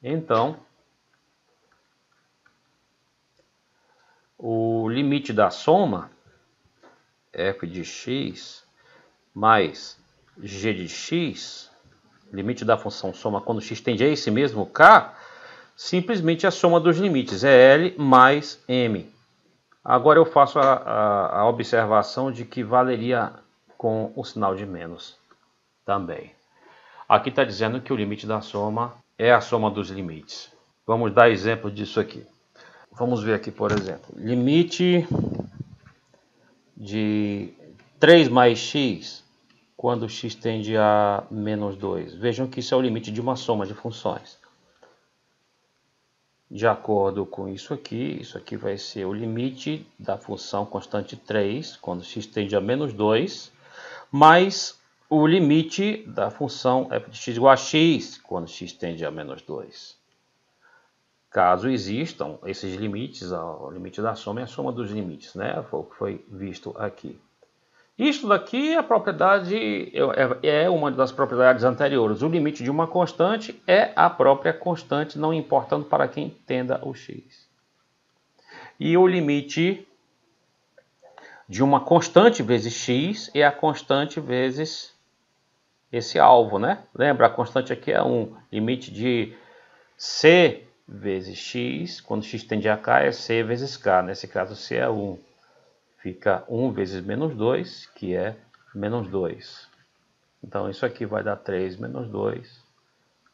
então o limite da soma f de x mais g de x, limite da função soma quando x tende a esse mesmo k, simplesmente a soma dos limites é L mais m. Agora eu faço a observação de que valeria com o sinal de menos também. Aqui está dizendo que o limite da soma é a soma dos limites. Vamos dar exemplo disso aqui. Vamos ver aqui, por exemplo, limite de 3 mais x quando x tende a menos 2. Vejam que isso é o limite de uma soma de funções. De acordo com isso aqui vai ser o limite da função constante 3, quando x tende a menos 2, mais o limite da função f de x igual a x, quando x tende a menos 2. caso existam esses limites, o limite da soma é a soma dos limites, né? Foi o que foi visto aqui. Isto daqui é a propriedade, é uma das propriedades anteriores. O limite de uma constante é a própria constante, não importando para quem tenda o x. E o limite de uma constante vezes x é a constante vezes esse alvo, né? Lembra, a constante aqui é 1. Limite de c vezes x, quando x tende a k, é c vezes k. Nesse caso, c é 1. Fica 1 vezes menos 2, que é menos 2. Então, isso aqui vai dar 3 menos 2,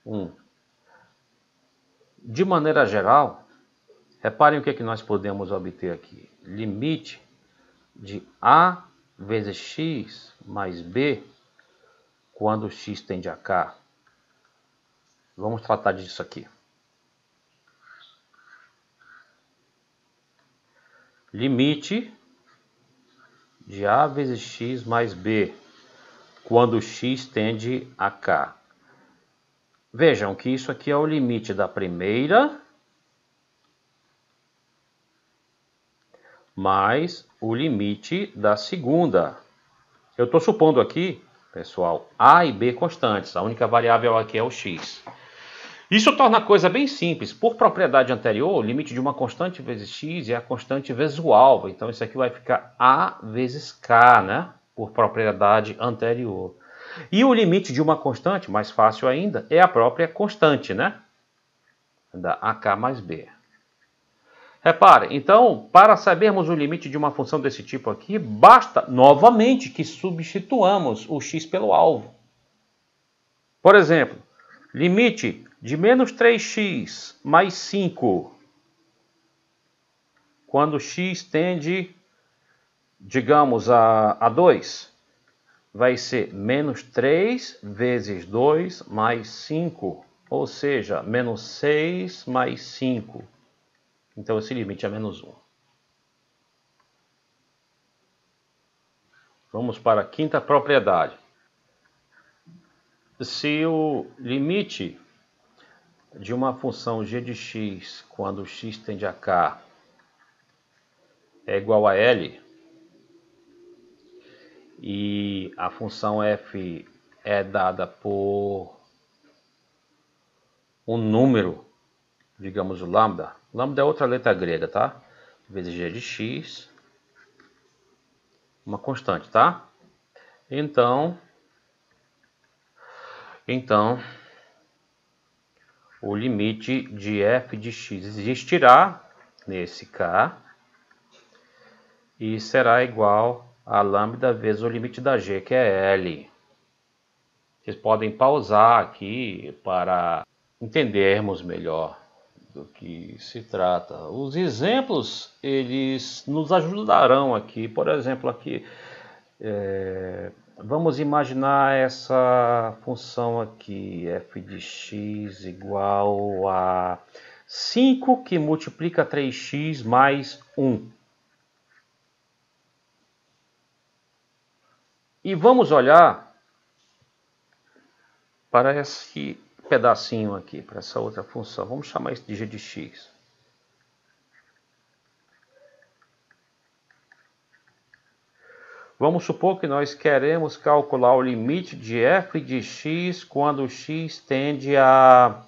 1. De maneira geral, reparem o que nós podemos obter aqui. Limite de a vezes x mais b, quando x tende a k. Vamos tratar disso aqui. Limite de a vezes x mais b, quando x tende a k. Vejam que isso aqui é o limite da primeira mais o limite da segunda. Eu estou supondo aqui, pessoal, a e b constantes. A única variável aqui é o x. Isso torna a coisa bem simples. Por propriedade anterior, o limite de uma constante vezes x é a constante vezes o alvo. Então, isso aqui vai ficar a vezes k, né? Por propriedade anterior. E o limite de uma constante, mais fácil ainda, é a própria constante, né? Da AK mais B. Repare, então, para sabermos o limite de uma função desse tipo aqui, basta, novamente, que substituamos o x pelo alvo. Por exemplo, limite de menos 3x mais 5, quando x tende, digamos, a 2, vai ser menos 3 vezes 2 mais 5, ou seja, menos 6 mais 5. Então, esse limite é menos 1. Vamos para a quinta propriedade. Se o limite de uma função g de x, quando x tende a k, é igual a L, e a função f é dada por um número, digamos o lambda. Lambda é outra letra grega, tá? Vezes g de x, uma constante, tá? Então, o limite de f de x existirá nesse k e será igual a lambda vezes o limite da g, que é L. Vocês podem pausar aqui para entendermos melhor do que se trata. Os exemplos, eles nos ajudarão aqui. Por exemplo, aqui, vamos imaginar essa função aqui, f de x igual a 5 que multiplica 3x mais 1. E vamos olhar para esse pedacinho aqui, para essa outra função. Vamos chamar isso de g de x. Vamos supor que nós queremos calcular o limite de f de x quando x tende a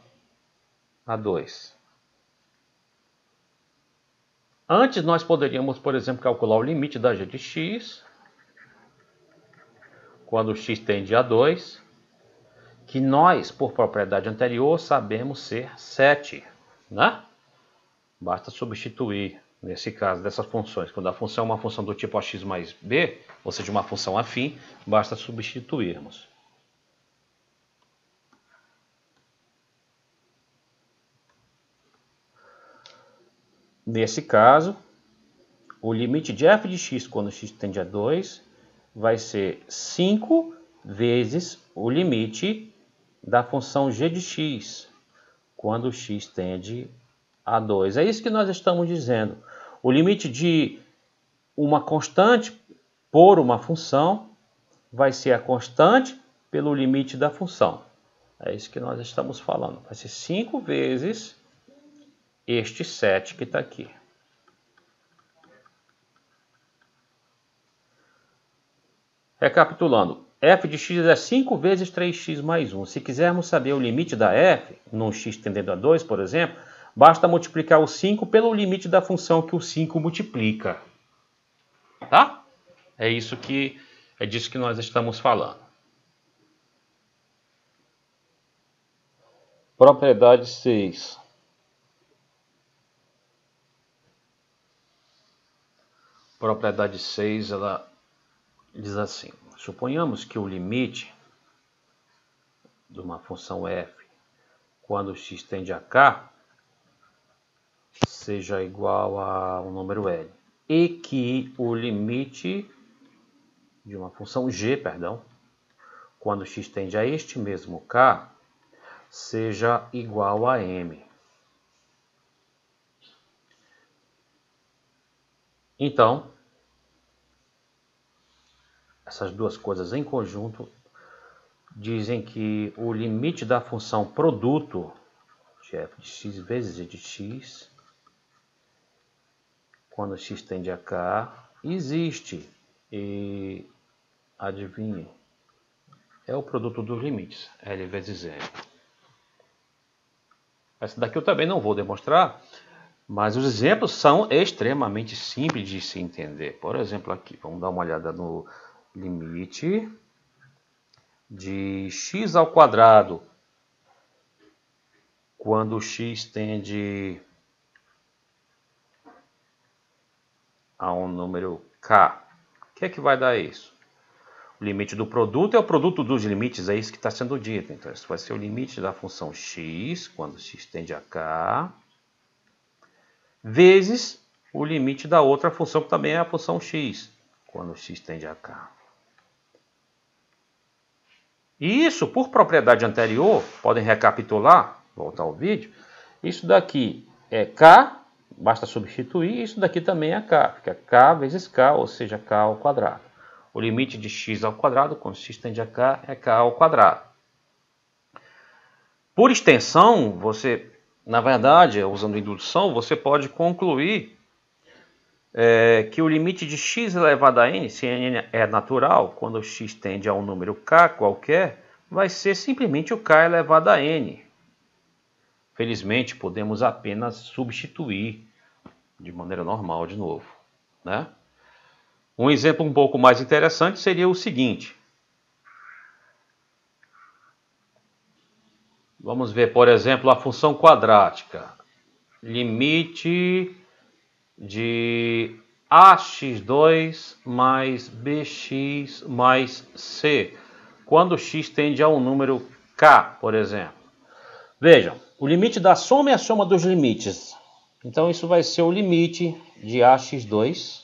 2. Antes nós poderíamos, por exemplo, calcular o limite da g de x quando x tende a 2, que nós, por propriedade anterior, sabemos ser 7, né? Basta substituir, nesse caso, dessas funções. Quando a função é uma função do tipo ax mais b, ou seja, uma função afim, basta substituirmos. Nesse caso, o limite de f de x quando x tende a 2 vai ser 5 vezes o limite da função g de x quando x tende a 2. É isso que nós estamos dizendo. O limite de uma constante por uma função vai ser a constante pelo limite da função. É isso que nós estamos falando. Vai ser 5 vezes este 7 que está aqui. Recapitulando, f de x é 5 vezes 3x mais 1. Se quisermos saber o limite da f, no x tendendo a 2, por exemplo, basta multiplicar o 5 pelo limite da função que o 5 multiplica. Tá? É disso que nós estamos falando. Propriedade 6. Propriedade 6, ela diz assim: suponhamos que o limite de uma função f, quando x tende a k, seja igual a um número L. E que o limite de uma função g, quando x tende a este mesmo k, seja igual a m. Então, essas duas coisas em conjunto dizem que o limite da função produto de f de x vezes g de x, quando x tende a k, existe. E adivinhe, é o produto dos limites, L vezes M. Essa daqui eu também não vou demonstrar, mas os exemplos são extremamente simples de se entender. Por exemplo, aqui, vamos dar uma olhada no limite de x ao quadrado, quando x tende a um número k. O que é que vai dar isso? O limite do produto é o produto dos limites, é isso que está sendo dito. Então, isso vai ser o limite da função x, quando x tende a k, vezes o limite da outra função, que também é a função x, quando x tende a k. E isso, por propriedade anterior, podem recapitular, voltar ao vídeo, isso daqui é k, basta substituir, isso daqui também é k, fica k vezes k, ou seja, k ao quadrado. O limite de x ao quadrado, quando x tende a k, é k ao quadrado. Por extensão, você, na verdade, usando indução, você pode concluir que o limite de x elevado a n, se n é natural, quando x tende a um número k qualquer, vai ser simplesmente o k elevado a n. Felizmente, podemos apenas substituir de maneira normal de novo, né? Um exemplo um pouco mais interessante seria o seguinte. Vamos ver, por exemplo, a função quadrática. Limite de ax2 mais bx mais c, quando x tende a um número k, por exemplo. Vejam, o limite da soma é a soma dos limites. Então, isso vai ser o limite de ax2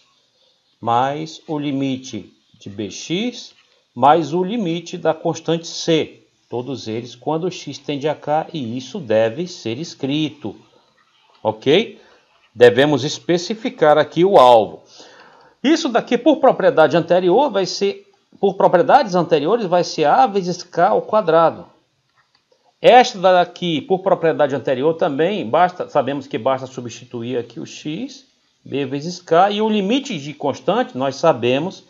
mais o limite de bx mais o limite da constante c. Todos eles quando x tende a k, e isso deve ser escrito. Ok? Devemos especificar aqui o alvo. Isso daqui, por propriedade anterior, vai ser, por propriedades anteriores, vai ser a vezes k ao quadrado. Esta daqui, por propriedade anterior, também sabemos que basta substituir aqui o x, b vezes k, e o limite de constante, nós sabemos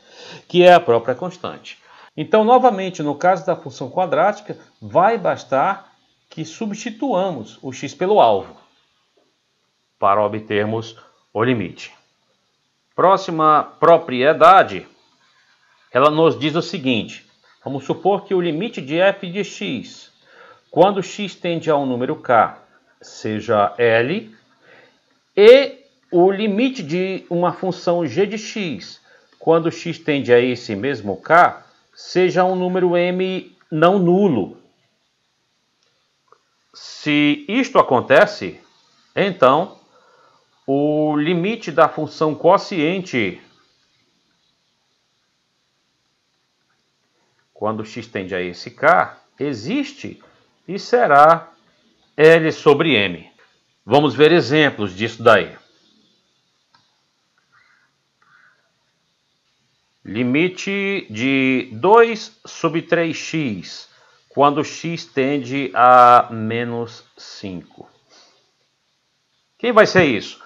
que é a própria constante. Então, novamente, no caso da função quadrática, vai bastar que substituamos o x pelo alvo para obtermos o limite. Próxima propriedade, ela nos diz o seguinte: vamos supor que o limite de f de x, quando x tende a um número k, seja L, e o limite de uma função g de x, quando x tende a esse mesmo k, seja um número m não nulo. Se isto acontece, então o limite da função quociente, quando x tende a esse k, existe e será L sobre M. Vamos ver exemplos disso daí. Limite de 2 sobre 3x, quando x tende a menos 5. Quem vai ser isso?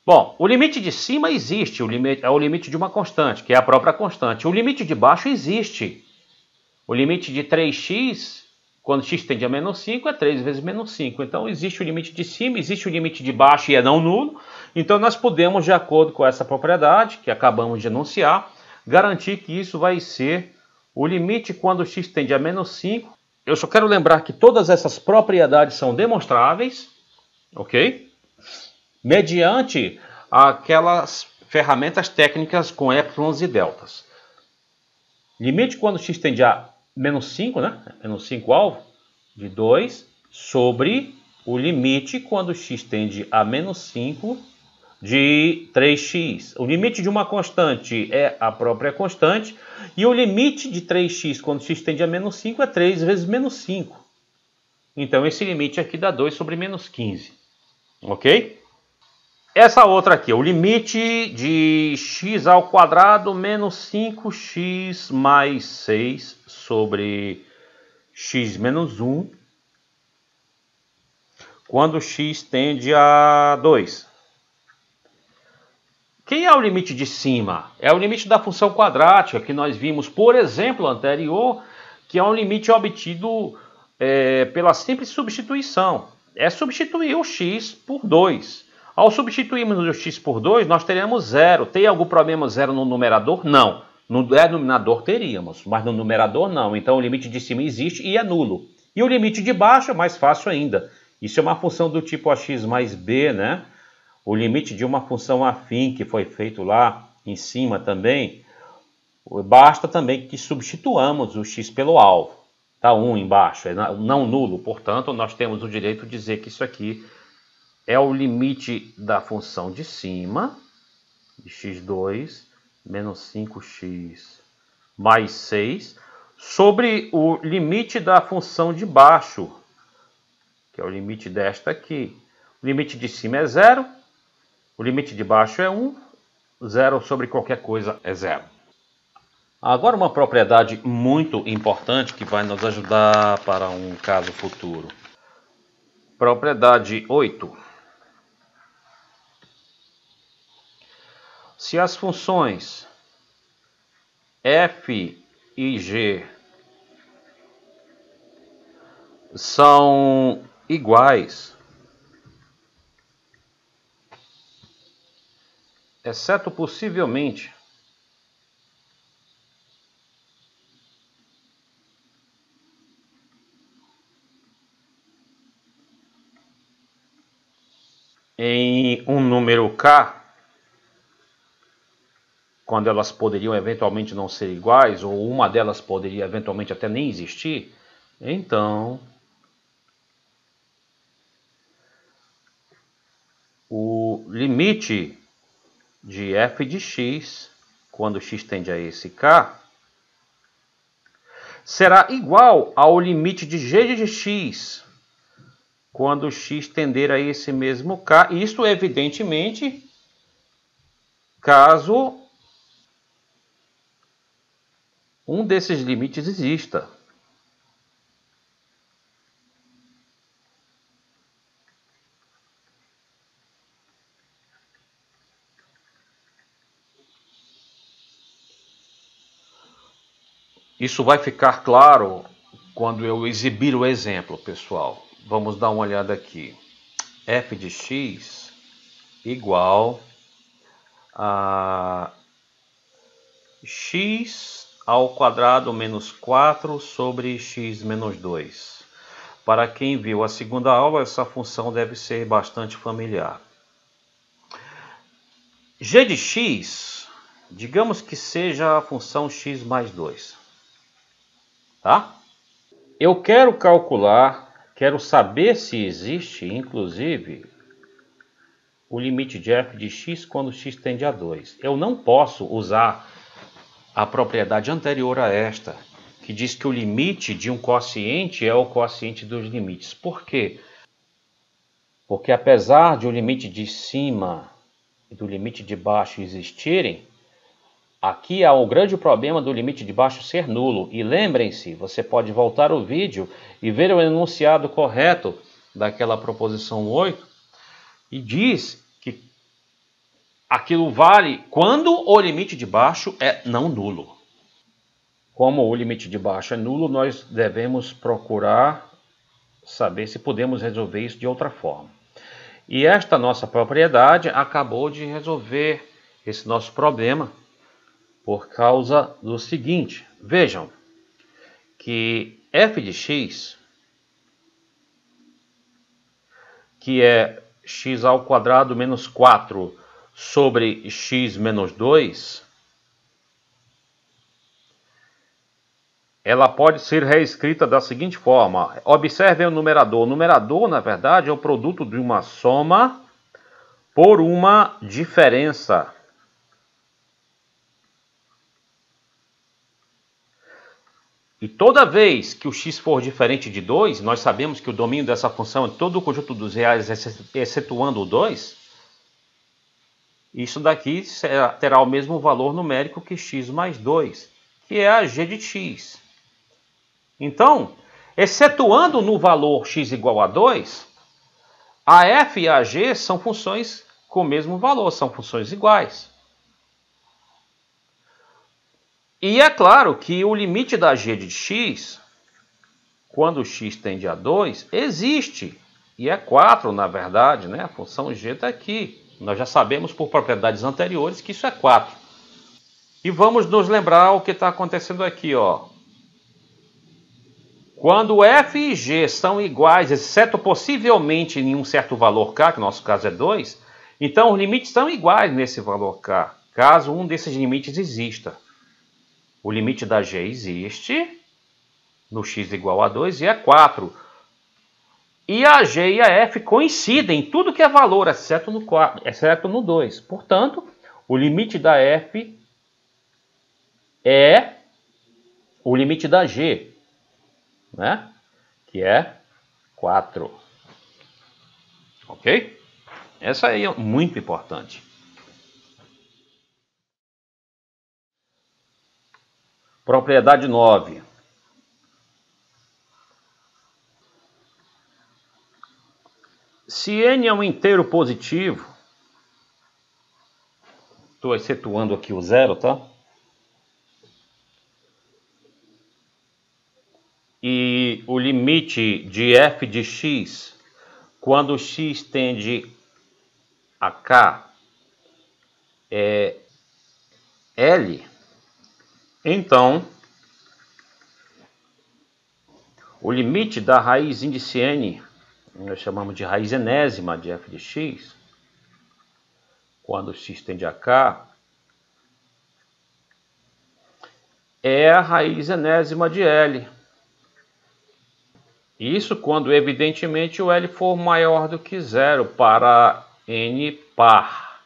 Bom, o limite de cima existe, é o limite de uma constante, que é a própria constante. O limite de baixo existe. O limite de 3x, quando x tende a menos 5, é 3 vezes menos 5. Então, existe o limite de cima, existe o limite de baixo e é não nulo. Então, nós podemos, de acordo com essa propriedade, que acabamos de enunciar, garantir que isso vai ser o limite quando x tende a menos 5. Eu só quero lembrar que todas essas propriedades são demonstráveis, ok? Mediante aquelas ferramentas técnicas com épsilons e deltas. Limite quando x tende a menos 5, né? Menos 5 alvo, de 2, sobre o limite quando x tende a menos 5 de 3x. O limite de uma constante é a própria constante, e o limite de 3x quando x tende a menos 5 é 3 vezes menos 5. Então, esse limite aqui dá 2 sobre menos 15. Ok? Essa outra aqui, o limite de x ao quadrado menos 5x mais 6 sobre x menos 1, quando x tende a 2. Quem é o limite de cima? É o limite da função quadrática, que nós vimos, por exemplo, anterior, que é um limite obtido pela simples substituição. É substituir o x por 2. Ao substituirmos o x por 2, nós teremos 0. Tem algum problema 0 no numerador? Não. No denominador teríamos, mas no numerador não. Então o limite de cima existe e é nulo. E o limite de baixo é mais fácil ainda. Isso é uma função do tipo ax mais b, né? O limite de uma função afim que foi feito lá em cima também. Basta também que substituamos o x pelo alvo. Está 1 embaixo, é não nulo. Portanto, nós temos o direito de dizer que isso aqui é o limite da função de cima, de x2, menos 5x mais 6, sobre o limite da função de baixo, que é o limite desta aqui. O limite de cima é 0, o limite de baixo é 1, 0 sobre qualquer coisa é 0. Agora uma propriedade muito importante que vai nos ajudar para um caso futuro. Propriedade 8. Se as funções f e g são iguais, exceto possivelmente em um número k, quando elas poderiam eventualmente não ser iguais, ou uma delas poderia eventualmente até nem existir, então o limite de f de x, quando x tende a esse k, será igual ao limite de g de x, quando x tender a esse mesmo k. Isto, evidentemente, caso um desses limites exista. Isso vai ficar claro quando eu exibir o exemplo, pessoal. Vamos dar uma olhada aqui. F de x igual a x ao quadrado menos 4 sobre x menos 2. Para quem viu a segunda aula, essa função deve ser bastante familiar. G de x, digamos que seja a função x mais 2. Tá? Eu quero calcular, quero saber se existe, inclusive, o limite de f de x quando x tende a 2. Eu não posso usar a propriedade anterior a esta, que diz que o limite de um quociente é o quociente dos limites. Por quê? Porque apesar de o limite de cima e do limite de baixo existirem, aqui há o grande problema do limite de baixo ser nulo. E lembrem-se, você pode voltar o vídeo e ver o enunciado correto daquela proposição 8, e diz que aquilo vale quando o limite de baixo é não nulo. Como o limite de baixo é nulo, nós devemos procurar saber se podemos resolver isso de outra forma. E esta nossa propriedade acabou de resolver esse nosso problema por causa do seguinte. Vejam que f de x, que é x ao quadrado menos 4 sobre x menos 2, ela pode ser reescrita da seguinte forma. Observem o numerador. O numerador, na verdade, é o produto de uma soma por uma diferença. E toda vez que o x for diferente de 2, nós sabemos que o domínio dessa função é todo o conjunto dos reais, excetuando o 2. Isso daqui terá o mesmo valor numérico que x mais 2, que é a g de x. Então, excetuando no valor x igual a 2, a f e a g são funções com o mesmo valor, são funções iguais. E é claro que o limite da g de x, quando x tende a 2, existe. E é 4, na verdade, né? A função g está aqui. Nós já sabemos por propriedades anteriores que isso é 4. E vamos nos lembrar o que está acontecendo aqui, ó. Quando f e g são iguais, exceto possivelmente em um certo valor k, que no nosso caso é 2, então os limites são iguais nesse valor k, caso um desses limites exista. O limite da g existe no x igual a 2 e é 4. E a g e a f coincidem em tudo que é valor, exceto no 2. Portanto, o limite da f é o limite da g, né? Que é 4. Ok? Essa aí é muito importante. Propriedade 9. Se n é um inteiro positivo, estou excetuando aqui o zero, tá? E o limite de f de x, quando x tende a k, é L, então o limite da raiz índice n, nós chamamos de raiz enésima de f de x, quando x tende a k, é a raiz enésima de L. Isso quando, evidentemente, o L for maior do que zero para n par.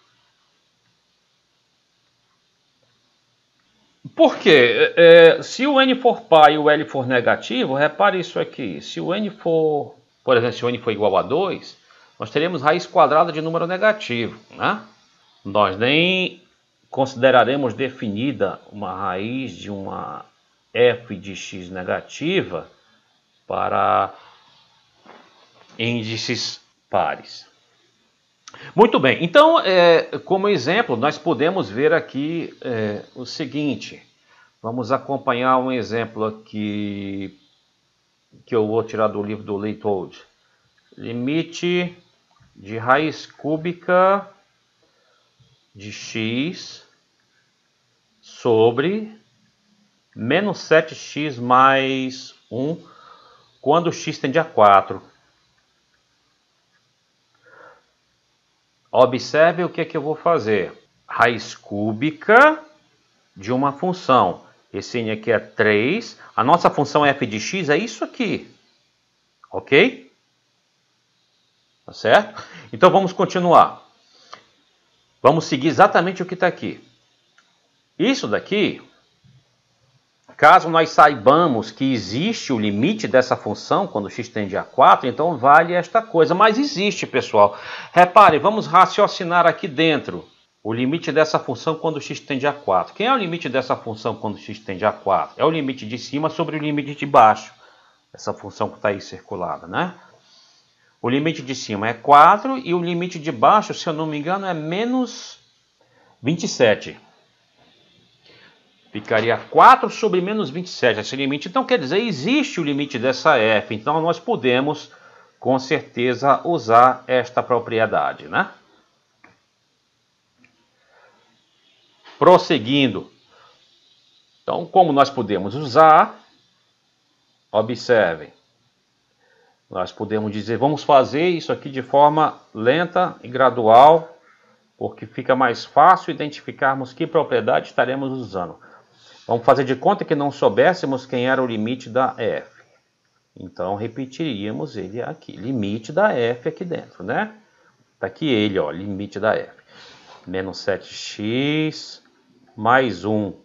Por quê? Se o n for par e o L for negativo, repare isso aqui. Se o n for, por exemplo, se o n for igual a 2, nós teremos raiz quadrada de número negativo, né? Nós nem consideraremos definida uma raiz de uma f de x negativa para índices pares. Muito bem, então, como exemplo, nós podemos ver aqui o seguinte. Vamos acompanhar um exemplo aqui que eu vou tirar do livro do Leithold. Limite de raiz cúbica de x sobre menos 7x mais 1 quando x tende a 4. Observe o que eu vou fazer. Raiz cúbica de uma função. Esse n aqui é 3. A nossa função f de x é isso aqui. Ok? Tá certo? Então vamos continuar. Vamos seguir exatamente o que está aqui. Isso daqui, caso nós saibamos que existe o limite dessa função, quando x tende a 4, então vale esta coisa. Mas existe, pessoal. Repare, vamos raciocinar aqui dentro. O limite dessa função quando x tende a 4. Quem é o limite dessa função quando x tende a 4? É o limite de cima sobre o limite de baixo. Essa função que está aí circulada, né? O limite de cima é 4 e o limite de baixo, se eu não me engano, é menos 27. Ficaria 4 sobre menos 27 esse limite. Então, quer dizer, existe o limite dessa f. Então, nós podemos, com certeza, usar esta propriedade, né? Prosseguindo. Então, como nós podemos usar, observem. Nós podemos dizer, vamos fazer isso aqui de forma lenta e gradual, porque fica mais fácil identificarmos que propriedade estaremos usando. Vamos fazer de conta que não soubéssemos quem era o limite da f. Então, repetiríamos ele aqui. Limite da f aqui dentro, né? Está aqui ele, ó, limite da f. Menos 7x mais 1.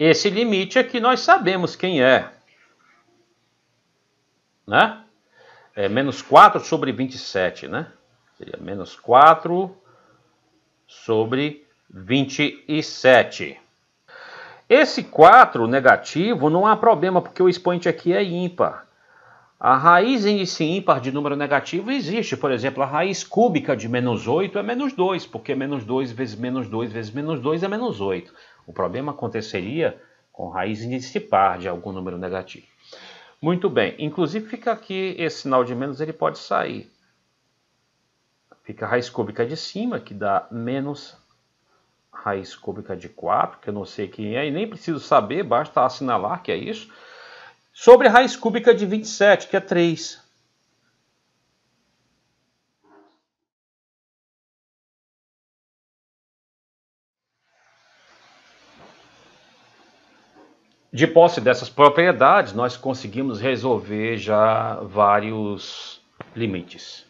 Esse limite aqui nós sabemos quem é. Né? É menos 4 sobre 27, né? Seria menos 4 sobre 27. Esse 4 negativo não há problema, porque o expoente aqui é ímpar. A raiz índice ímpar de número negativo existe. Por exemplo, a raiz cúbica de menos 8 é menos 2, porque menos 2 vezes menos 2 vezes menos 2 é menos 8. O problema aconteceria com raiz índice par de algum número negativo. Muito bem. Inclusive fica aqui esse sinal de menos, ele pode sair. Fica a raiz cúbica de cima, que dá menos raiz cúbica de 4, que eu não sei quem é, e nem preciso saber, basta assinalar que é isso, sobre a raiz cúbica de 27, que é 3. De posse dessas propriedades, nós conseguimos resolver já vários limites.